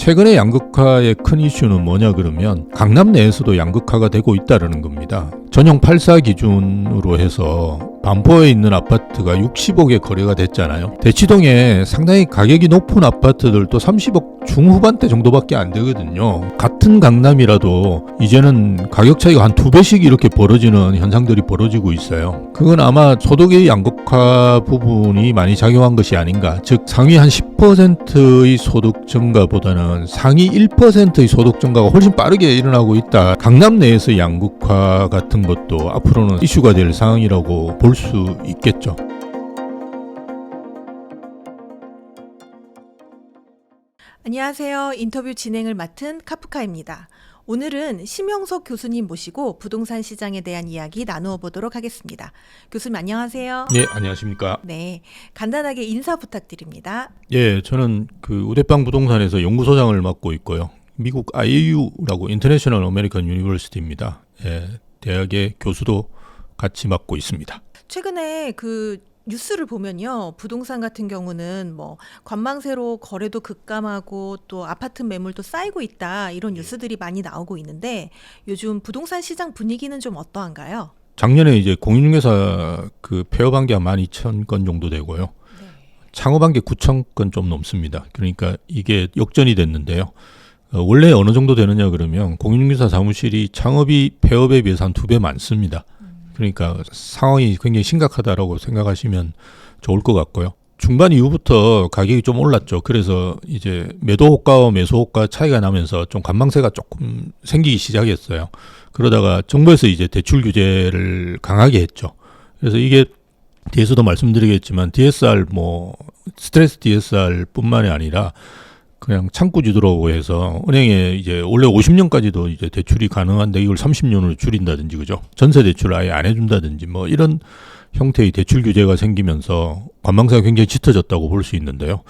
최근에 양극화의 큰 이슈는 뭐냐 그러면 강남 내에서도 양극화가 되고 있다는 겁니다. 전용 84 기준으로 해서 반포에 있는 아파트가 60억에 거래가 됐잖아요. 대치동에 상당히 가격이 높은 아파트들도 30억 중후반대 정도밖에 안 되거든요. 같은 강남이라도 이제는 가격 차이가 한 2배씩 이렇게 벌어지는 현상들이 벌어지고 있어요. 그건 아마 소득의 양극화 부분이 많이 작용한 것이 아닌가. 즉 상위 한 10%의 소득 증가보다는 상위 1%의 소득 증가가 훨씬 빠르게 일어나고 있다. 강남 내에서 양극화 같은 것도 앞으로는 이슈가 될 상황이라고 볼 수 있겠죠. 안녕하세요. 인터뷰 진행을 맡은 카프카입니다. 오늘은 심영석 교수님 모시고 부동산 시장에 대한 이야기 나누어 보도록 하겠습니다. 교수님 안녕하세요. 네, 안녕하십니까. 네, 간단하게 인사 부탁드립니다. 예, 저는 우대빵 부동산에서 연구소장을 맡고 있고요. 미국 IAU라고 인터내셔널 아메리칸 유니버시티입니다. 예, 대학의 교수도 같이 맡고 있습니다. 최근에 뉴스를 보면요, 부동산 같은 경우는 관망세로 거래도 급감하고 또 아파트 매물도 쌓이고 있다, 이런 뉴스들이 많이 나오고 있는데 요즘 부동산 시장 분위기는 좀 어떠한가요? 작년에 이제 공인중개사 폐업한 게 한 12,000건 정도 되고요. 네. 창업한 게 9,000건 좀 넘습니다. 그러니까 이게 역전이 됐는데요. 원래 어느 정도 되느냐 그러면 공인중개사 사무실이 창업이 폐업에 비해서 한 2배 많습니다. 그러니까 상황이 굉장히 심각하다라고 생각하시면 좋을 것 같고요. 중반 이후부터 가격이 좀 올랐죠. 그래서 이제 매도 호가와 매수 호가 차이가 나면서 좀 관망세가 조금 생기기 시작했어요. 그러다가 정부에서 이제 대출 규제를 강하게 했죠. 그래서 이게 뒤에서도 말씀드리겠지만 DSR 스트레스 DSR 뿐만이 아니라 그냥 창구 주도라고 해서 은행에 이제 원래 50년까지도 이제 대출이 가능한데 이걸 30년으로 줄인다든지, 그죠? 전세 대출을 아예 안 해준다든지 이런 형태의 대출 규제가 생기면서 관망세가 굉장히 짙어졌다고 볼 수 있는데요.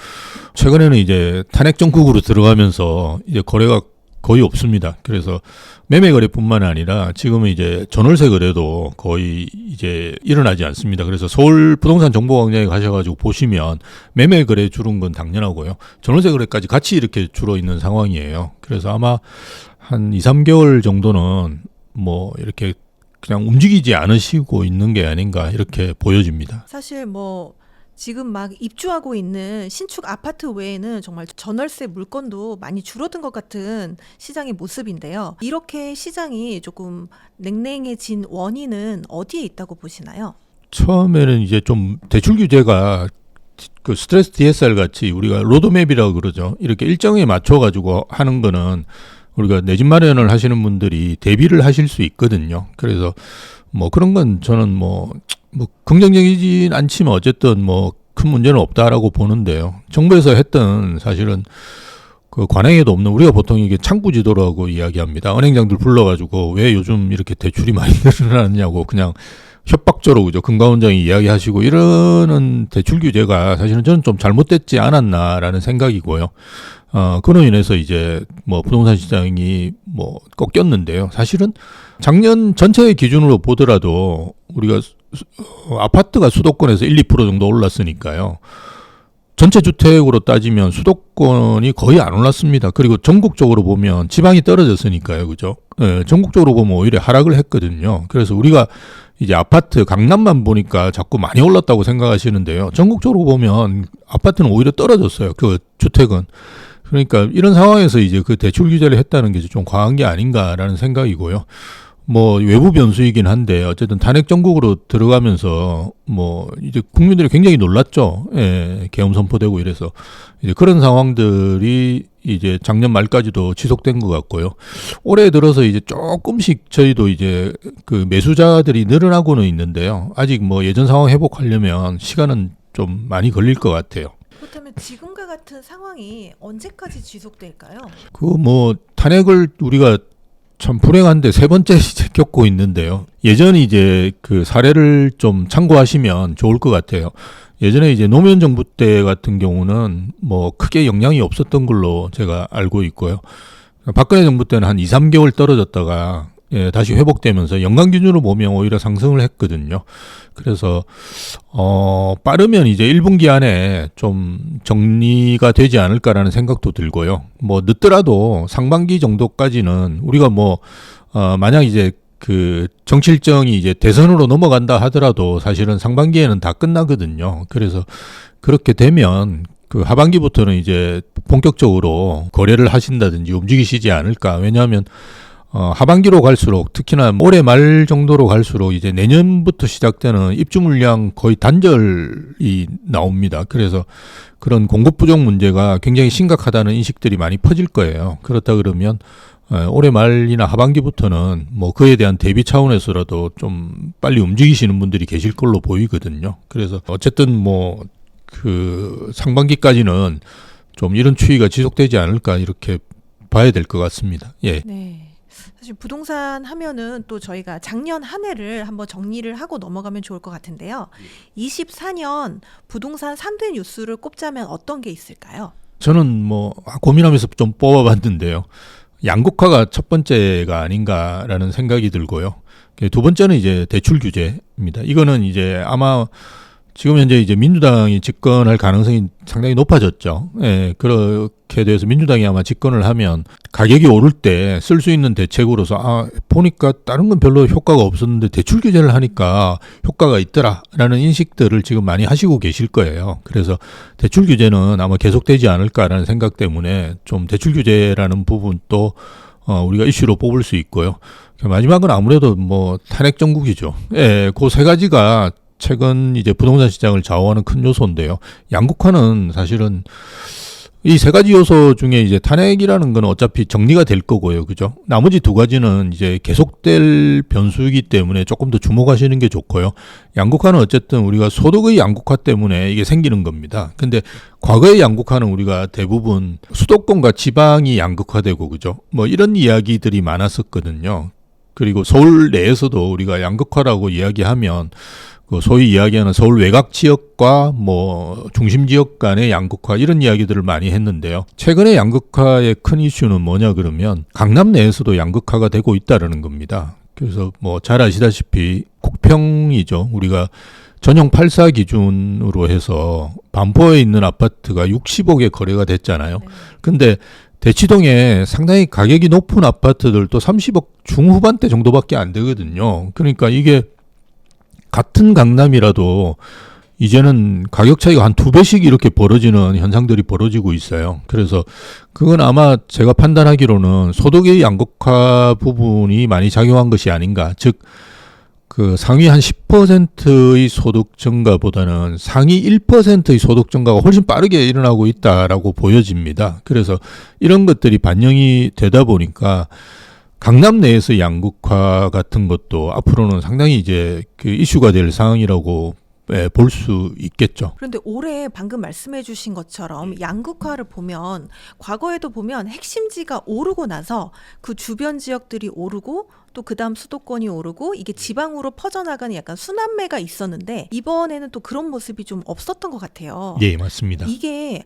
최근에는 이제 탄핵 정국으로 들어가면서 이제 거래가 거의 없습니다. 그래서 매매 거래뿐만 아니라 지금은 이제 전월세 거래도 거의 이제 일어나지 않습니다. 그래서 서울 부동산 정보광장에 가셔가지고 보시면 매매 거래 줄은 건 당연하고요. 전월세 거래까지 같이 이렇게 줄어 있는 상황이에요. 그래서 아마 한 2, 3개월 정도는 이렇게 그냥 움직이지 않으시고 있는 게 아닌가 이렇게 보여집니다. 사실 지금 막 입주하고 있는 신축 아파트 외에는 정말 전월세 물건도 많이 줄어든 것 같은 시장의 모습인데요. 이렇게 시장이 조금 냉랭해진 원인은 어디에 있다고 보시나요? 처음에는 이제 좀 대출 규제가 스트레스 DSR 같이 우리가 로드맵이라고 그러죠. 이렇게 일정에 맞춰가지고 하는 거는 우리가 내 집 마련을 하시는 분들이 대비를 하실 수 있거든요. 그래서 그런 건 저는 긍정적이진 않지만 어쨌든 큰 문제는 없다라고 보는데요. 정부에서 했던 사실은 관행에도 없는, 우리가 보통 이게 창구 지도라고 이야기합니다. 은행장들 불러가지고 왜 요즘 이렇게 대출이 많이 늘어나느냐고 그냥 협박조로, 그죠? 금감원장이 이야기하시고 이러는 대출 규제가 사실은 저는 좀 잘못됐지 않았나라는 생각이고요. 그로 인해서 이제 부동산 시장이 꺾였는데요. 사실은 작년 전체 기준으로 보더라도 우리가 아파트가 수도권에서 1, 2% 정도 올랐으니까요. 전체 주택으로 따지면 수도권이 거의 안 올랐습니다. 그리고 전국적으로 보면 지방이 떨어졌으니까요. 그죠? 네, 전국적으로 보면 오히려 하락을 했거든요. 그래서 우리가 이제 아파트 강남만 보니까 자꾸 많이 올랐다고 생각하시는데요. 전국적으로 보면 아파트는 오히려 떨어졌어요. 주택은. 그러니까 이런 상황에서 이제 대출 규제를 했다는 게 좀 과한 게 아닌가라는 생각이고요. 외부 변수이긴 한데 어쨌든 탄핵 정국으로 들어가면서 이제 국민들이 굉장히 놀랐죠. 예, 계엄 선포되고 이래서 이제 그런 상황들이 이제 작년 말까지도 지속된 것 같고요. 올해 들어서 이제 조금씩 저희도 이제 매수자들이 늘어나고는 있는데요. 아직 예전 상황 회복하려면 시간은 좀 많이 걸릴 것 같아요. 그렇다면 지금과 같은 상황이 언제까지 지속될까요? 탄핵을 우리가 참 불행한데 3번째 이제 겪고 있는데요. 예전에 이제 사례를 좀 참고하시면 좋을 것 같아요. 예전에 이제 노무현 정부 때 같은 경우는 크게 영향이 없었던 걸로 제가 알고 있고요. 박근혜 정부 때는 한 2, 3개월 떨어졌다가 다시 회복되면서 연간 기준으로 보면 오히려 상승을 했거든요. 그래서 빠르면 이제 1분기 안에 좀 정리가 되지 않을까라는 생각도 들고요. 뭐 늦더라도 상반기 정도까지는 우리가 만약 이제 그 정치 일정이 이제 대선으로 넘어간다 하더라도 사실은 상반기에는 다 끝나거든요. 그래서 그렇게 되면 그 하반기부터는 이제 본격적으로 거래를 하신다든지 움직이시지 않을까. 왜냐하면 하반기로 갈수록 특히나 올해 말 정도로 갈수록 이제 내년부터 시작되는 입주 물량 거의 단절이 나옵니다. 그래서 그런 공급 부족 문제가 굉장히 심각하다는 인식들이 많이 퍼질 거예요. 그렇다 그러면 올해 말이나 하반기부터는 뭐 그에 대한 대비 차원에서라도 좀 빨리 움직이시는 분들이 계실 걸로 보이거든요. 그래서 어쨌든 뭐 그 상반기까지는 좀 이런 추이가 지속되지 않을까 이렇게 봐야 될 것 같습니다. 예. 네. 사실 부동산 하면은 또 저희가 작년 한 해를 한번 정리를 하고 넘어가면 좋을 것 같은데요. 24년 부동산 3대 뉴스를 꼽자면 어떤 게 있을까요? 저는 뭐 고민하면서 좀 뽑아봤는데요. 양극화가 첫 번째가 아닌가라는 생각이 들고요. 두 번째는 이제 대출 규제입니다. 이거는 이제 아마 지금 현재 이제 민주당이 집권할 가능성이 상당히 높아졌죠. 예, 그렇게 돼서 민주당이 아마 집권을 하면 가격이 오를 때 쓸 수 있는 대책으로서 보니까 다른 건 별로 효과가 없었는데 대출 규제를 하니까 효과가 있더라라는 인식들을 지금 많이 하시고 계실 거예요. 그래서 대출 규제는 아마 계속되지 않을까라는 생각 때문에 좀 대출 규제라는 부분도 우리가 이슈로 뽑을 수 있고요. 마지막은 아무래도 뭐 탄핵 정국이죠. 예, 그 세 가지가 최근 이제 부동산 시장을 좌우하는 큰 요소인데요. 양극화는 사실은 이 세 가지 요소 중에 이제 탄핵이라는 건 어차피 정리가 될 거고요. 그죠? 나머지 두 가지는 이제 계속될 변수이기 때문에 조금 더 주목하시는 게 좋고요. 양극화는 어쨌든 우리가 소득의 양극화 때문에 이게 생기는 겁니다. 근데 과거의 양극화는 우리가 대부분 수도권과 지방이 양극화되고 그죠? 뭐 이런 이야기들이 많았었거든요. 그리고 서울 내에서도 우리가 양극화라고 이야기하면 그 소위 이야기하는 서울 외곽 지역과 뭐 중심 지역 간의 양극화 이런 이야기들을 많이 했는데요. 최근에 양극화의 큰 이슈는 뭐냐 그러면 강남 내에서도 양극화가 되고 있다라는 겁니다. 그래서 뭐 잘 아시다시피 국평이죠. 우리가 전용 84 기준으로 해서 반포에 있는 아파트가 60억에 거래가 됐잖아요. 근데 대치동에 상당히 가격이 높은 아파트들도 30억 중후반대 정도밖에 안 되거든요. 그러니까 이게 같은 강남이라도 이제는 가격 차이가 한 2배씩 이렇게 벌어지는 현상들이 벌어지고 있어요. 그래서 그건 아마 제가 판단하기로는 소득의 양극화 부분이 많이 작용한 것이 아닌가. 즉, 그 상위 한 10%의 소득 증가보다는 상위 1%의 소득 증가가 훨씬 빠르게 일어나고 있다라고 보여집니다. 그래서 이런 것들이 반영이 되다 보니까 강남 내에서 양극화 같은 것도 앞으로는 상당히 이제 그 이슈가 될 상황이라고 볼 수 있겠죠. 그런데 올해 방금 말씀해 주신 것처럼 양극화를 보면 과거에도 보면 핵심지가 오르고 나서 그 주변 지역들이 오르고 또 그다음 수도권이 오르고 이게 지방으로 퍼져나가는 약간 순환매가 있었는데 이번에는 또 그런 모습이 좀 없었던 것 같아요. 예, 맞습니다. 이게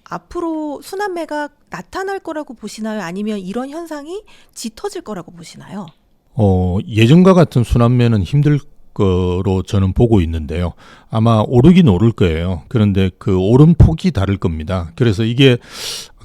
앞으로 순환매가 나타날 거라고 보시나요? 아니면 이런 현상이 짙어질 거라고 보시나요? 예전과 같은 순환매는 힘들 거로 저는 보고 있는데요. 아마 오르긴 오를 거예요. 그런데 그 오른 폭이 다를 겁니다. 그래서 이게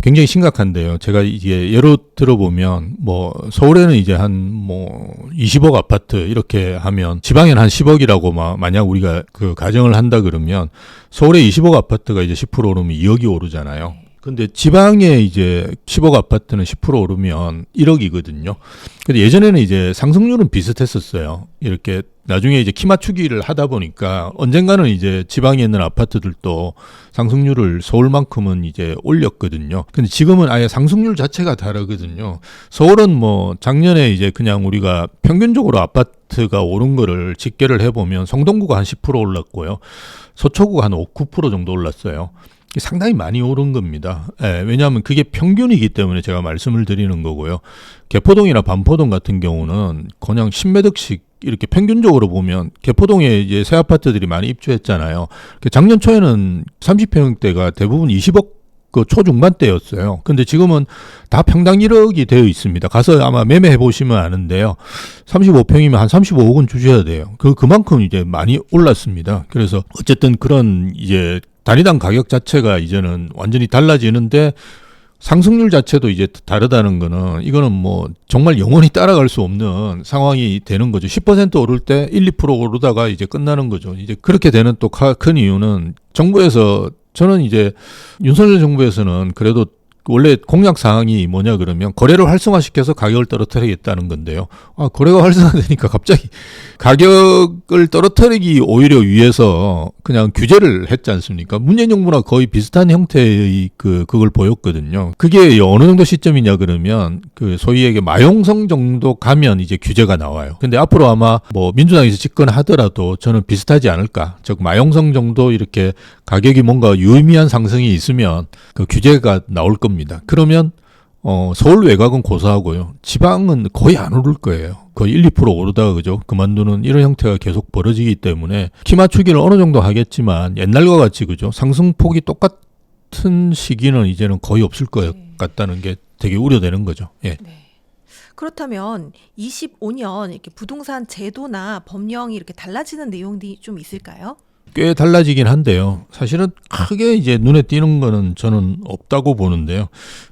굉장히 심각한데요. 제가 이제 예로 들어보면 뭐 서울에는 이제 한 뭐 20억 아파트 이렇게 하면 지방에는 한 10억이라고 만약 우리가 그 가정을 한다 그러면 서울에 20억 아파트가 이제 10% 오르면 2억이 오르잖아요. 근데 지방에 이제 10억 아파트는 10% 오르면 1억이거든요. 근데 예전에는 이제 상승률은 비슷했었어요. 이렇게 나중에 이제 키 맞추기를 하다 보니까 언젠가는 이제 지방에 있는 아파트들도 상승률을 서울만큼은 이제 올렸거든요. 근데 지금은 아예 상승률 자체가 다르거든요. 서울은 뭐 작년에 이제 그냥 우리가 평균적으로 아파트가 오른 거를 집계를 해보면 성동구가 한 10% 올랐고요. 서초구가 한 5, 9% 정도 올랐어요. 상당히 많이 오른 겁니다. 예, 왜냐하면 그게 평균이기 때문에 제가 말씀을 드리는 거고요. 개포동이나 반포동 같은 경우는 그냥 10매덕씩 이렇게 평균적으로 보면 개포동에 이제 새 아파트들이 많이 입주했잖아요. 작년 초에는 30평대가 대부분 20억 그 초중반대였어요. 근데 지금은 다 평당 1억이 되어 있습니다. 가서 아마 매매해 보시면 아는데요. 35평이면 한 35억은 주셔야 돼요. 그만큼 이제 많이 올랐습니다. 그래서 어쨌든 그런 이제 단위당 가격 자체가 이제는 완전히 달라지는데 상승률 자체도 이제 다르다는 거는 이거는 뭐 정말 영원히 따라갈 수 없는 상황이 되는 거죠. 10% 오를 때 1, 2% 오르다가 이제 끝나는 거죠. 이제 그렇게 되는 또 큰 이유는 정부에서 저는 이제 윤석열 정부에서는 그래도 원래 공약 사항이 뭐냐 그러면 거래를 활성화시켜서 가격을 떨어뜨리겠다는 건데요. 거래가 활성화되니까 갑자기 가격을 떨어뜨리기 오히려 위해서 그냥 규제를 했지 않습니까? 문재인 정부랑 거의 비슷한 형태의 그걸 보였거든요. 그게 어느 정도 시점이냐 그러면 그 소위 얘기 마용성 정도 가면 이제 규제가 나와요. 근데 앞으로 아마 뭐 민주당에서 집권하더라도 저는 비슷하지 않을까. 즉 마용성 정도 이렇게 가격이 뭔가 유의미한 상승이 있으면 그 규제가 나올 겁니다. 그러면 서울 외곽은 고사하고요. 지방은 거의 안 오를 거예요. 거의 1, 2% 오르다가 그죠? 그만두는 이런 형태가 계속 벌어지기 때문에 키 맞추기를 어느 정도 하겠지만 옛날과 같이 그죠? 상승폭이 똑같은 시기는 이제는 거의 없을 것 같다는 게 되게 우려되는 거죠. 예. 네. 그렇다면 25년 이렇게 부동산 제도나 법령이 이렇게 달라지는 내용이 좀 있을까요? 꽤 달라지긴 한데요. 사실은 크게 이제 눈에 띄는 거는 저는 없다고 보는데요.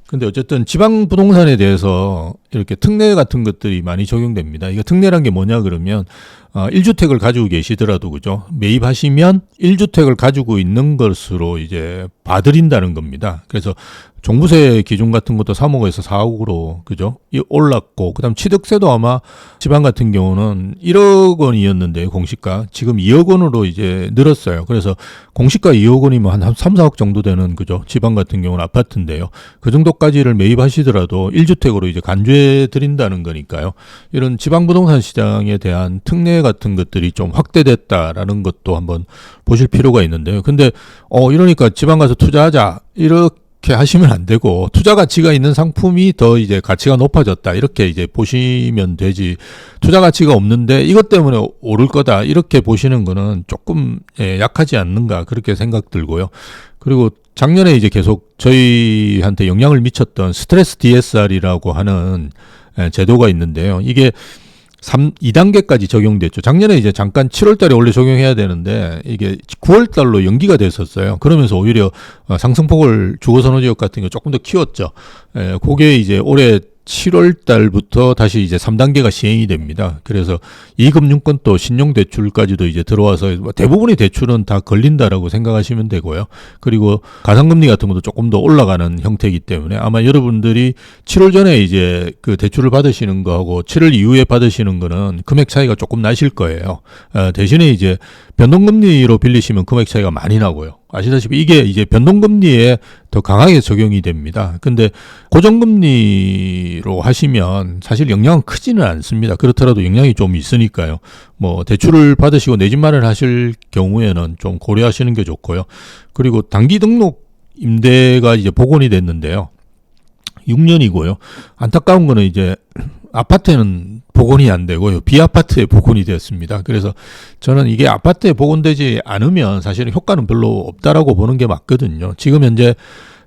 근데 어쨌든 지방 부동산에 대해서 이렇게 특례 같은 것들이 많이 적용됩니다. 이거 특례란 게 뭐냐 그러면 1주택을 가지고 계시더라도 그죠? 매입하시면 1주택을 가지고 있는 것으로 이제 봐드린다는 겁니다. 그래서 종부세 기준 같은 것도 3억에서 4억으로 그죠? 올랐고 그다음 취득세도 아마 지방 같은 경우는 1억 원이었는데 공시가 지금 2억 원으로 이제 늘었어요. 그래서 공시가 2억 원이면 한 3, 4억 정도 되는 그죠? 지방 같은 경우는 아파트인데요. 그 정도까지를 매입하시더라도 1주택으로 이제 간주해 드린다는 거니까요. 이런 지방 부동산 시장에 대한 특례 같은 것들이 좀 확대됐다라는 것도 한번 보실 필요가 있는데요. 근데 이러니까 지방 가서 투자하자 이렇게 하시면 안 되고 투자 가치가 있는 상품이 더 이제 가치가 높아졌다 이렇게 이제 보시면 되지 투자 가치가 없는데 이것 때문에 오를 거다 이렇게 보시는 거는 조금 약하지 않는가 그렇게 생각 들고요. 그리고 작년에 이제 계속 저희한테 영향을 미쳤던 스트레스 DSR이라고 하는 제도가 있는데요. 이게 2단계까지 적용됐죠. 작년에 이제 잠깐 7월 달에 원래 적용해야 되는데 이게 9월 달로 연기가 됐었어요. 그러면서 오히려 상승폭을 주거선호지역 같은 거 조금 더 키웠죠. 그게 이제 올해 7월 달부터 다시 이제 3단계가 시행이 됩니다. 그래서 이금융권 또 신용대출까지도 이제 들어와서 대부분의 대출은 다 걸린다라고 생각하시면 되고요. 그리고 가상금리 같은 것도 조금 더 올라가는 형태이기 때문에 아마 여러분들이 7월 전에 이제 그 대출을 받으시는 거하고 7월 이후에 받으시는 거는 금액 차이가 조금 나실 거예요. 대신에 이제 변동금리로 빌리시면 금액 차이가 많이 나고요. 아시다시피 이게 이제 변동금리에 더 강하게 적용이 됩니다. 근데 고정금리로 하시면 사실 영향은 크지는 않습니다. 그렇더라도 영향이 좀 있으니까요. 뭐 대출을 받으시고 내 집 마련하실 경우에는 좀 고려하시는 게 좋고요. 그리고 단기 등록 임대가 이제 복원이 됐는데요. 6년이고요. 안타까운 거는 이제 아파트에는 복원이 안 되고요. 비아파트에 복원이 되었습니다. 그래서 저는 이게 아파트에 복원되지 않으면 사실은 효과는 별로 없다라고 보는 게 맞거든요. 지금 현재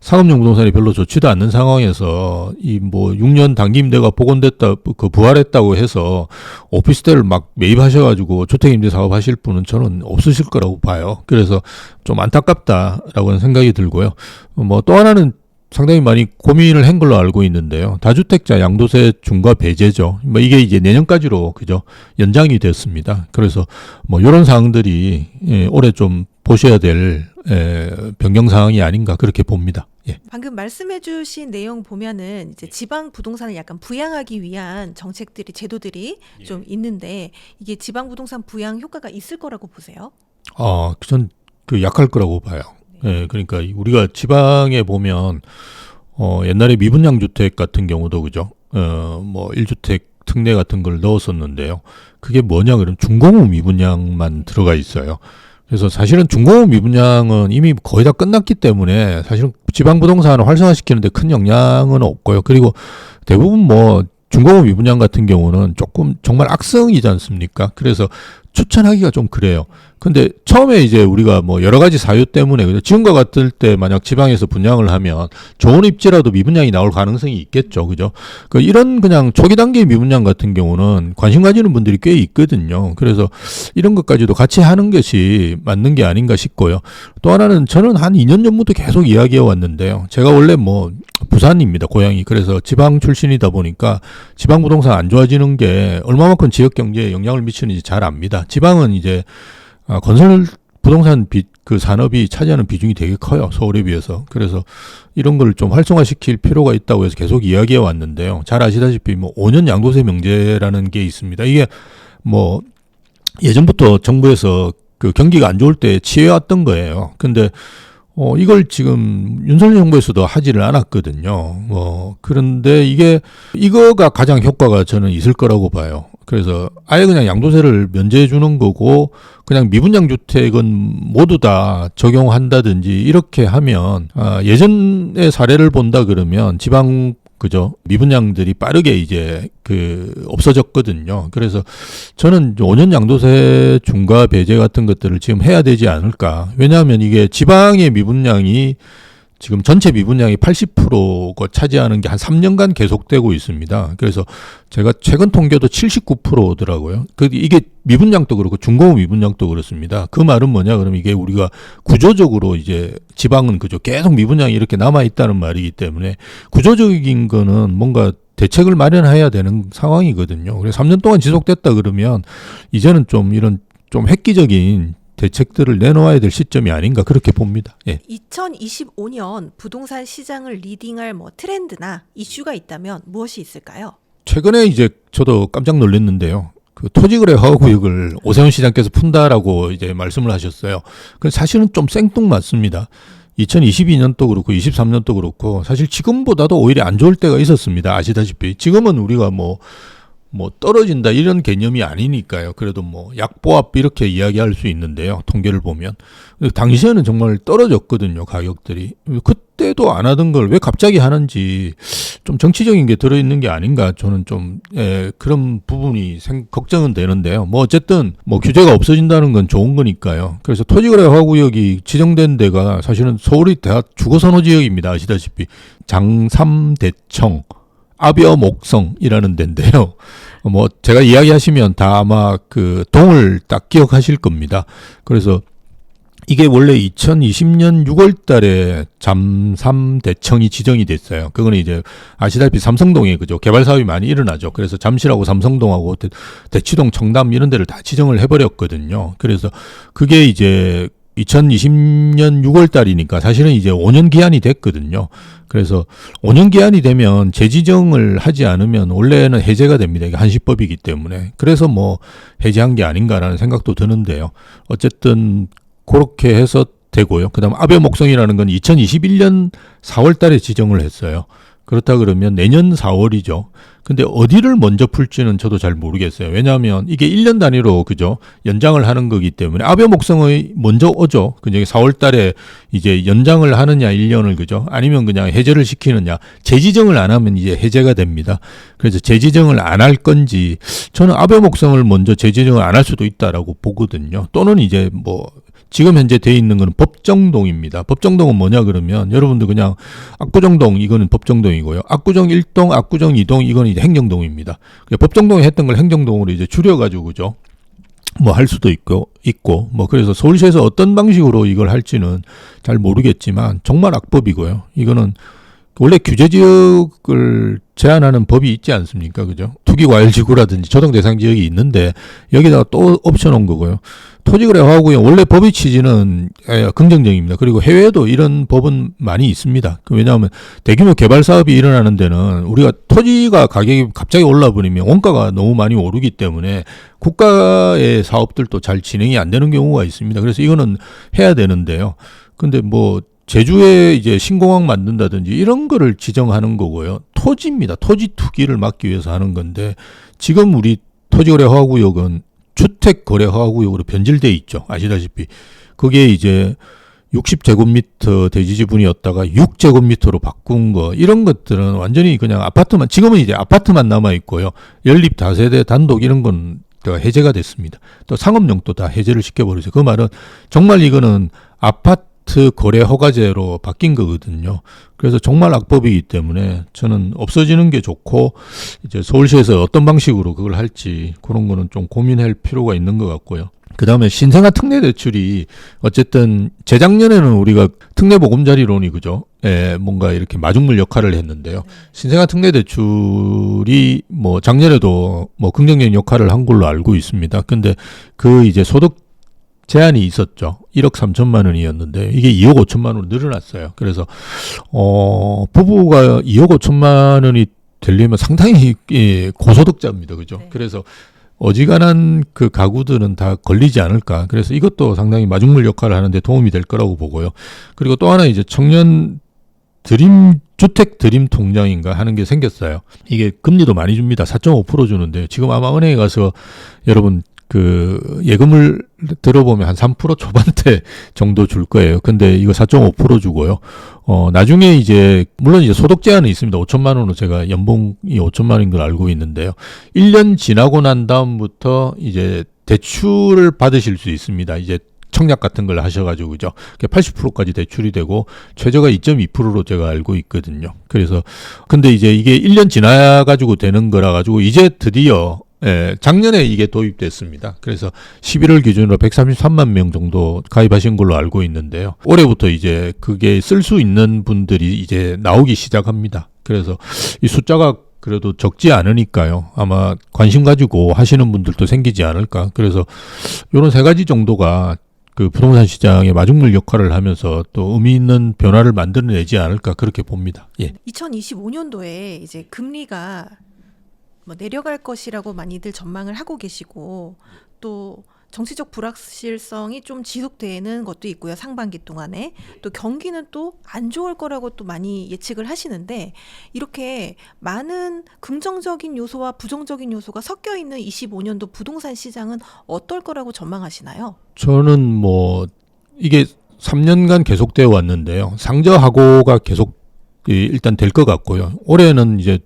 상업용 부동산이 별로 좋지도 않는 상황에서 이 뭐 6년 단기 임대가 복원됐다, 부활했다고 해서 오피스텔을 막 매입하셔가지고 주택임대 사업 하실 분은 저는 없으실 거라고 봐요. 그래서 좀 안타깝다라고는 생각이 들고요. 뭐 또 하나는 상당히 많이 고민을 한 걸로 알고 있는데요. 다주택자 양도세 중과 배제죠. 뭐 이게 이제 내년까지로 그죠 연장이 됐습니다. 그래서 뭐 이런 사항들이 올해 좀 보셔야 될 변경 사항이 아닌가 그렇게 봅니다. 예. 방금 말씀해주신 내용 보면은 이제 지방 부동산을 약간 부양하기 위한 정책들이 제도들이 좀 있는데 이게 지방 부동산 부양 효과가 있을 거라고 보세요? 전 그 약할 거라고 봐요. 예, 그러니까 우리가 지방에 보면 옛날에 미분양 주택 같은 경우도 그죠? 뭐 1주택 특례 같은 걸 넣었었는데요. 그게 뭐냐 그러면 중공업 미분양만 들어가 있어요. 그래서 사실은 중공업 미분양은 이미 거의 다 끝났기 때문에 사실은 지방 부동산을 활성화시키는데 큰 영향은 없고요. 그리고 대부분 뭐 중공업 미분양 같은 경우는 조금 정말 악성이지 않습니까? 그래서 추천하기가 좀 그래요. 근데 처음에 이제 우리가 뭐 여러 가지 사유 때문에 그죠? 지금과 같을 때 만약 지방에서 분양을 하면 좋은 입지라도 미분양이 나올 가능성이 있겠죠. 그죠? 그 이런 그냥 초기 단계 미분양 같은 경우는 관심 가지는 분들이 꽤 있거든요. 그래서 이런 것까지도 같이 하는 것이 맞는 게 아닌가 싶고요. 또 하나는 저는 한 2년 전부터 계속 이야기해 왔는데요. 제가 원래 뭐 부산입니다. 고향이. 그래서 지방 출신이다 보니까 지방 부동산 안 좋아지는 게 얼마만큼 지역 경제에 영향을 미치는지 잘 압니다. 지방은 이제 건설 부동산 그 산업이 차지하는 비중이 되게 커요. 서울에 비해서. 그래서 이런 걸 좀 활성화시킬 필요가 있다고 해서 계속 이야기해 왔는데요. 잘 아시다시피 뭐 5년 양도세 명제라는 게 있습니다. 이게 뭐 예전부터 정부에서 그 경기가 안 좋을 때 취해왔던 거예요. 근데 이걸 지금 윤석열 정부에서도 하지를 않았거든요. 그런데 이거가 가장 효과가 저는 있을 거라고 봐요. 그래서 아예 그냥 양도세를 면제해 주는 거고, 그냥 미분양 주택은 모두 다 적용한다든지 이렇게 하면, 예전의 사례를 본다 그러면 지방 그죠? 미분양들이 빠르게 이제 없어졌거든요. 그래서 저는 5년 양도세 중과 배제 같은 것들을 지금 해야 되지 않을까. 왜냐하면 이게 지방의 미분양이 지금 전체 미분양이 80%가 차지하는 게 한 3년간 계속되고 있습니다. 그래서 제가 최근 통계도 79%더라고요. 이게 미분양도 그렇고 중고급 미분양도 그렇습니다. 그 말은 뭐냐 그러면 이게 우리가 구조적으로 이제 지방은 그죠 계속 미분양이 이렇게 남아 있다는 말이기 때문에 구조적인 거는 뭔가 대책을 마련해야 되는 상황이거든요. 그래서 3년 동안 지속됐다 그러면 이제는 좀 이런 좀 획기적인 대책들을 내놓아야 될 시점이 아닌가 그렇게 봅니다. 예. 2025년 부동산 시장을 리딩할 뭐 트렌드나 이슈가 있다면 무엇이 있을까요? 최근에 이제 저도 깜짝 놀랐는데요. 그 토지거래 허가구역을 오세훈 시장께서 푼다라고 이제 말씀을 하셨어요. 그 사실은 좀 생뚱맞습니다. 2022년도 그렇고 23년도 그렇고 사실 지금보다도 오히려 안 좋을 때가 있었습니다. 아시다시피 지금은 우리가 뭐 떨어진다 이런 개념이 아니니까요. 그래도 뭐 약보합 이렇게 이야기할 수 있는데요. 통계를 보면. 당시에는 정말 떨어졌거든요. 가격들이. 그때도 안 하던 걸 왜 갑자기 하는지 좀 정치적인 게 들어있는 게 아닌가 저는 좀 그런 부분이 걱정은 되는데요. 뭐 어쨌든 뭐 규제가 없어진다는 건 좋은 거니까요. 그래서 토지거래 허가구역이 지정된 데가 사실은 서울의 대학 주거선호지역입니다. 아시다시피 장삼대청 아벼목성이라는 데인데요. 뭐 제가 이야기하시면 다 아마 그 동을 딱 기억하실 겁니다. 그래서 이게 원래 2020년 6월 달에 잠삼대청이 지정이 됐어요. 그거는 이제 아시다시피 삼성동에 그죠 개발 사업이 많이 일어나죠. 그래서 잠실하고 삼성동하고 대치동, 청담 이런 데를 다 지정을 해버렸거든요. 그래서 그게 이제 2020년 6월 달이니까 사실은 이제 5년 기한이 됐거든요. 그래서 5년 기한이 되면 재지정을 하지 않으면 원래는 해제가 됩니다. 이게 한시법이기 때문에. 그래서 뭐 해제한 게 아닌가라는 생각도 드는데요. 어쨌든 그렇게 해서 되고요. 그다음 아벼목성이라는 건 2021년 4월 달에 지정을 했어요. 그렇다 그러면 내년 4월이죠. 근데 어디를 먼저 풀지는 저도 잘 모르겠어요. 왜냐하면 이게 1년 단위로 그죠 연장을 하는 거기 때문에 아벼목성의 먼저 오죠. 그죠 4월 달에 이제 연장을 하느냐 1년을 그죠 아니면 그냥 해제를 시키느냐. 재지정을 안 하면 이제 해제가 됩니다. 그래서 재지정을 안 할 건지 저는 아벼목성을 먼저 재지정을 안 할 수도 있다라고 보거든요. 또는 이제 뭐 지금 현재 돼 있는 건 법정동입니다. 법정동은 뭐냐 그러면 여러분들 그냥 압구정동 이거는 법정동이고요. 압구정 1동, 압구정 2동 이거는 이제 행정동입니다. 법정동에 했던 걸 행정동으로 이제 줄여가지고 그죠. 뭐 할 수도 있고 뭐 그래서 서울시에서 어떤 방식으로 이걸 할지는 잘 모르겠지만 정말 악법이고요. 이거는 원래 규제 지역을 제한하는 법이 있지 않습니까? 그죠? 투기과열지구라든지 조정 대상 지역이 있는데 여기다가 또 옵션 온 거고요. 토지거래 허가구역 원래 법의 취지는 긍정적입니다. 그리고 해외에도 이런 법은 많이 있습니다. 왜냐하면 대규모 개발 사업이 일어나는 데는 우리가 토지가 가격이 갑자기 올라버리면 원가가 너무 많이 오르기 때문에 국가의 사업들도 잘 진행이 안 되는 경우가 있습니다. 그래서 이거는 해야 되는데요. 근데 뭐 제주에 이제 신공항 만든다든지 이런 거를 지정하는 거고요. 토지입니다. 토지 투기를 막기 위해서 하는 건데 지금 우리 토지거래 허가구역은 주택거래 허가구역으로 변질돼 있죠. 아시다시피. 그게 이제 60제곱미터 대지지분이었다가 6제곱미터로 바꾼 거 이런 것들은 완전히 그냥 아파트만 지금은 이제 아파트만 남아 있고요. 연립 다세대 단독 이런 건 해제가 됐습니다. 또 상업용도 다 해제를 시켜버렸어요. 그 말은 정말 이거는 아파트 거래 허가제로 바뀐 거거든요. 그래서 정말 악법이기 때문에 저는 없어지는 게 좋고 이제 서울시에서 어떤 방식으로 그걸 할지 그런 거는 좀 고민할 필요가 있는 것 같고요. 그 다음에 신생아 특례 대출이 어쨌든 재작년에는 우리가 특례 보금자리론이 그죠? 예, 뭔가 이렇게 마중물 역할을 했는데요. 신생아 특례 대출이 뭐 작년에도 뭐 긍정적인 역할을 한 걸로 알고 있습니다. 근데 그 이제 소득 제한이 있었죠. 1억 3천만 원이었는데 이게 2억 5천만 원으로 늘어났어요. 그래서 부부가 2억 5천만 원이 되려면 상당히 고소득자입니다. 그죠? 네. 그래서 어지간한 그 가구들은 다 걸리지 않을까. 그래서 이것도 상당히 마중물 역할을 하는데 도움이 될 거라고 보고요. 그리고 또 하나 이제 청년 주택 드림 통장인가 하는 게 생겼어요. 이게 금리도 많이 줍니다. 4.5% 주는데 지금 아마 은행에 가서 여러분 그 예금을 들어보면 한 3% 초반대 정도 줄 거예요. 근데 이거 4.5% 주고요. 나중에 이제 물론 이제 소득 제한은 있습니다. 5천만 원으로 제가 연봉이 5천만 원인 걸 알고 있는데요. 1년 지나고 난 다음부터 이제 대출을 받으실 수 있습니다. 이제 청약 같은 걸 하셔가지고 그죠. 80%까지 대출이 되고 최저가 2.2%로 제가 알고 있거든요. 그래서 근데 이제 이게 1년 지나가지고 되는 거라 가지고 이제 드디어 작년에 이게 도입됐습니다. 그래서 11월 기준으로 133만 명 정도 가입하신 걸로 알고 있는데요. 올해부터 이제 그게 쓸 수 있는 분들이 이제 나오기 시작합니다. 그래서 이 숫자가 그래도 적지 않으니까요. 아마 관심 가지고 하시는 분들도 생기지 않을까. 그래서 이런 세 가지 정도가 그 부동산 시장의 마중물 역할을 하면서 또 의미 있는 변화를 만들어내지 않을까 그렇게 봅니다. 예. 2025년도에 이제 금리가 뭐 내려갈 것이라고 많이들 전망을 하고 계시고 또 정치적 불확실성이 좀 지속되는 것도 있고요. 상반기 동안에 또 경기는 또 안 좋을 거라고 또 많이 예측을 하시는데 이렇게 많은 긍정적인 요소와 부정적인 요소가 섞여 있는 25년도 부동산 시장은 어떨 거라고 전망하시나요? 저는 뭐 이게 3년간 계속되어 왔는데요. 상저하고가 계속 일단 될 것 같고요. 올해는 이제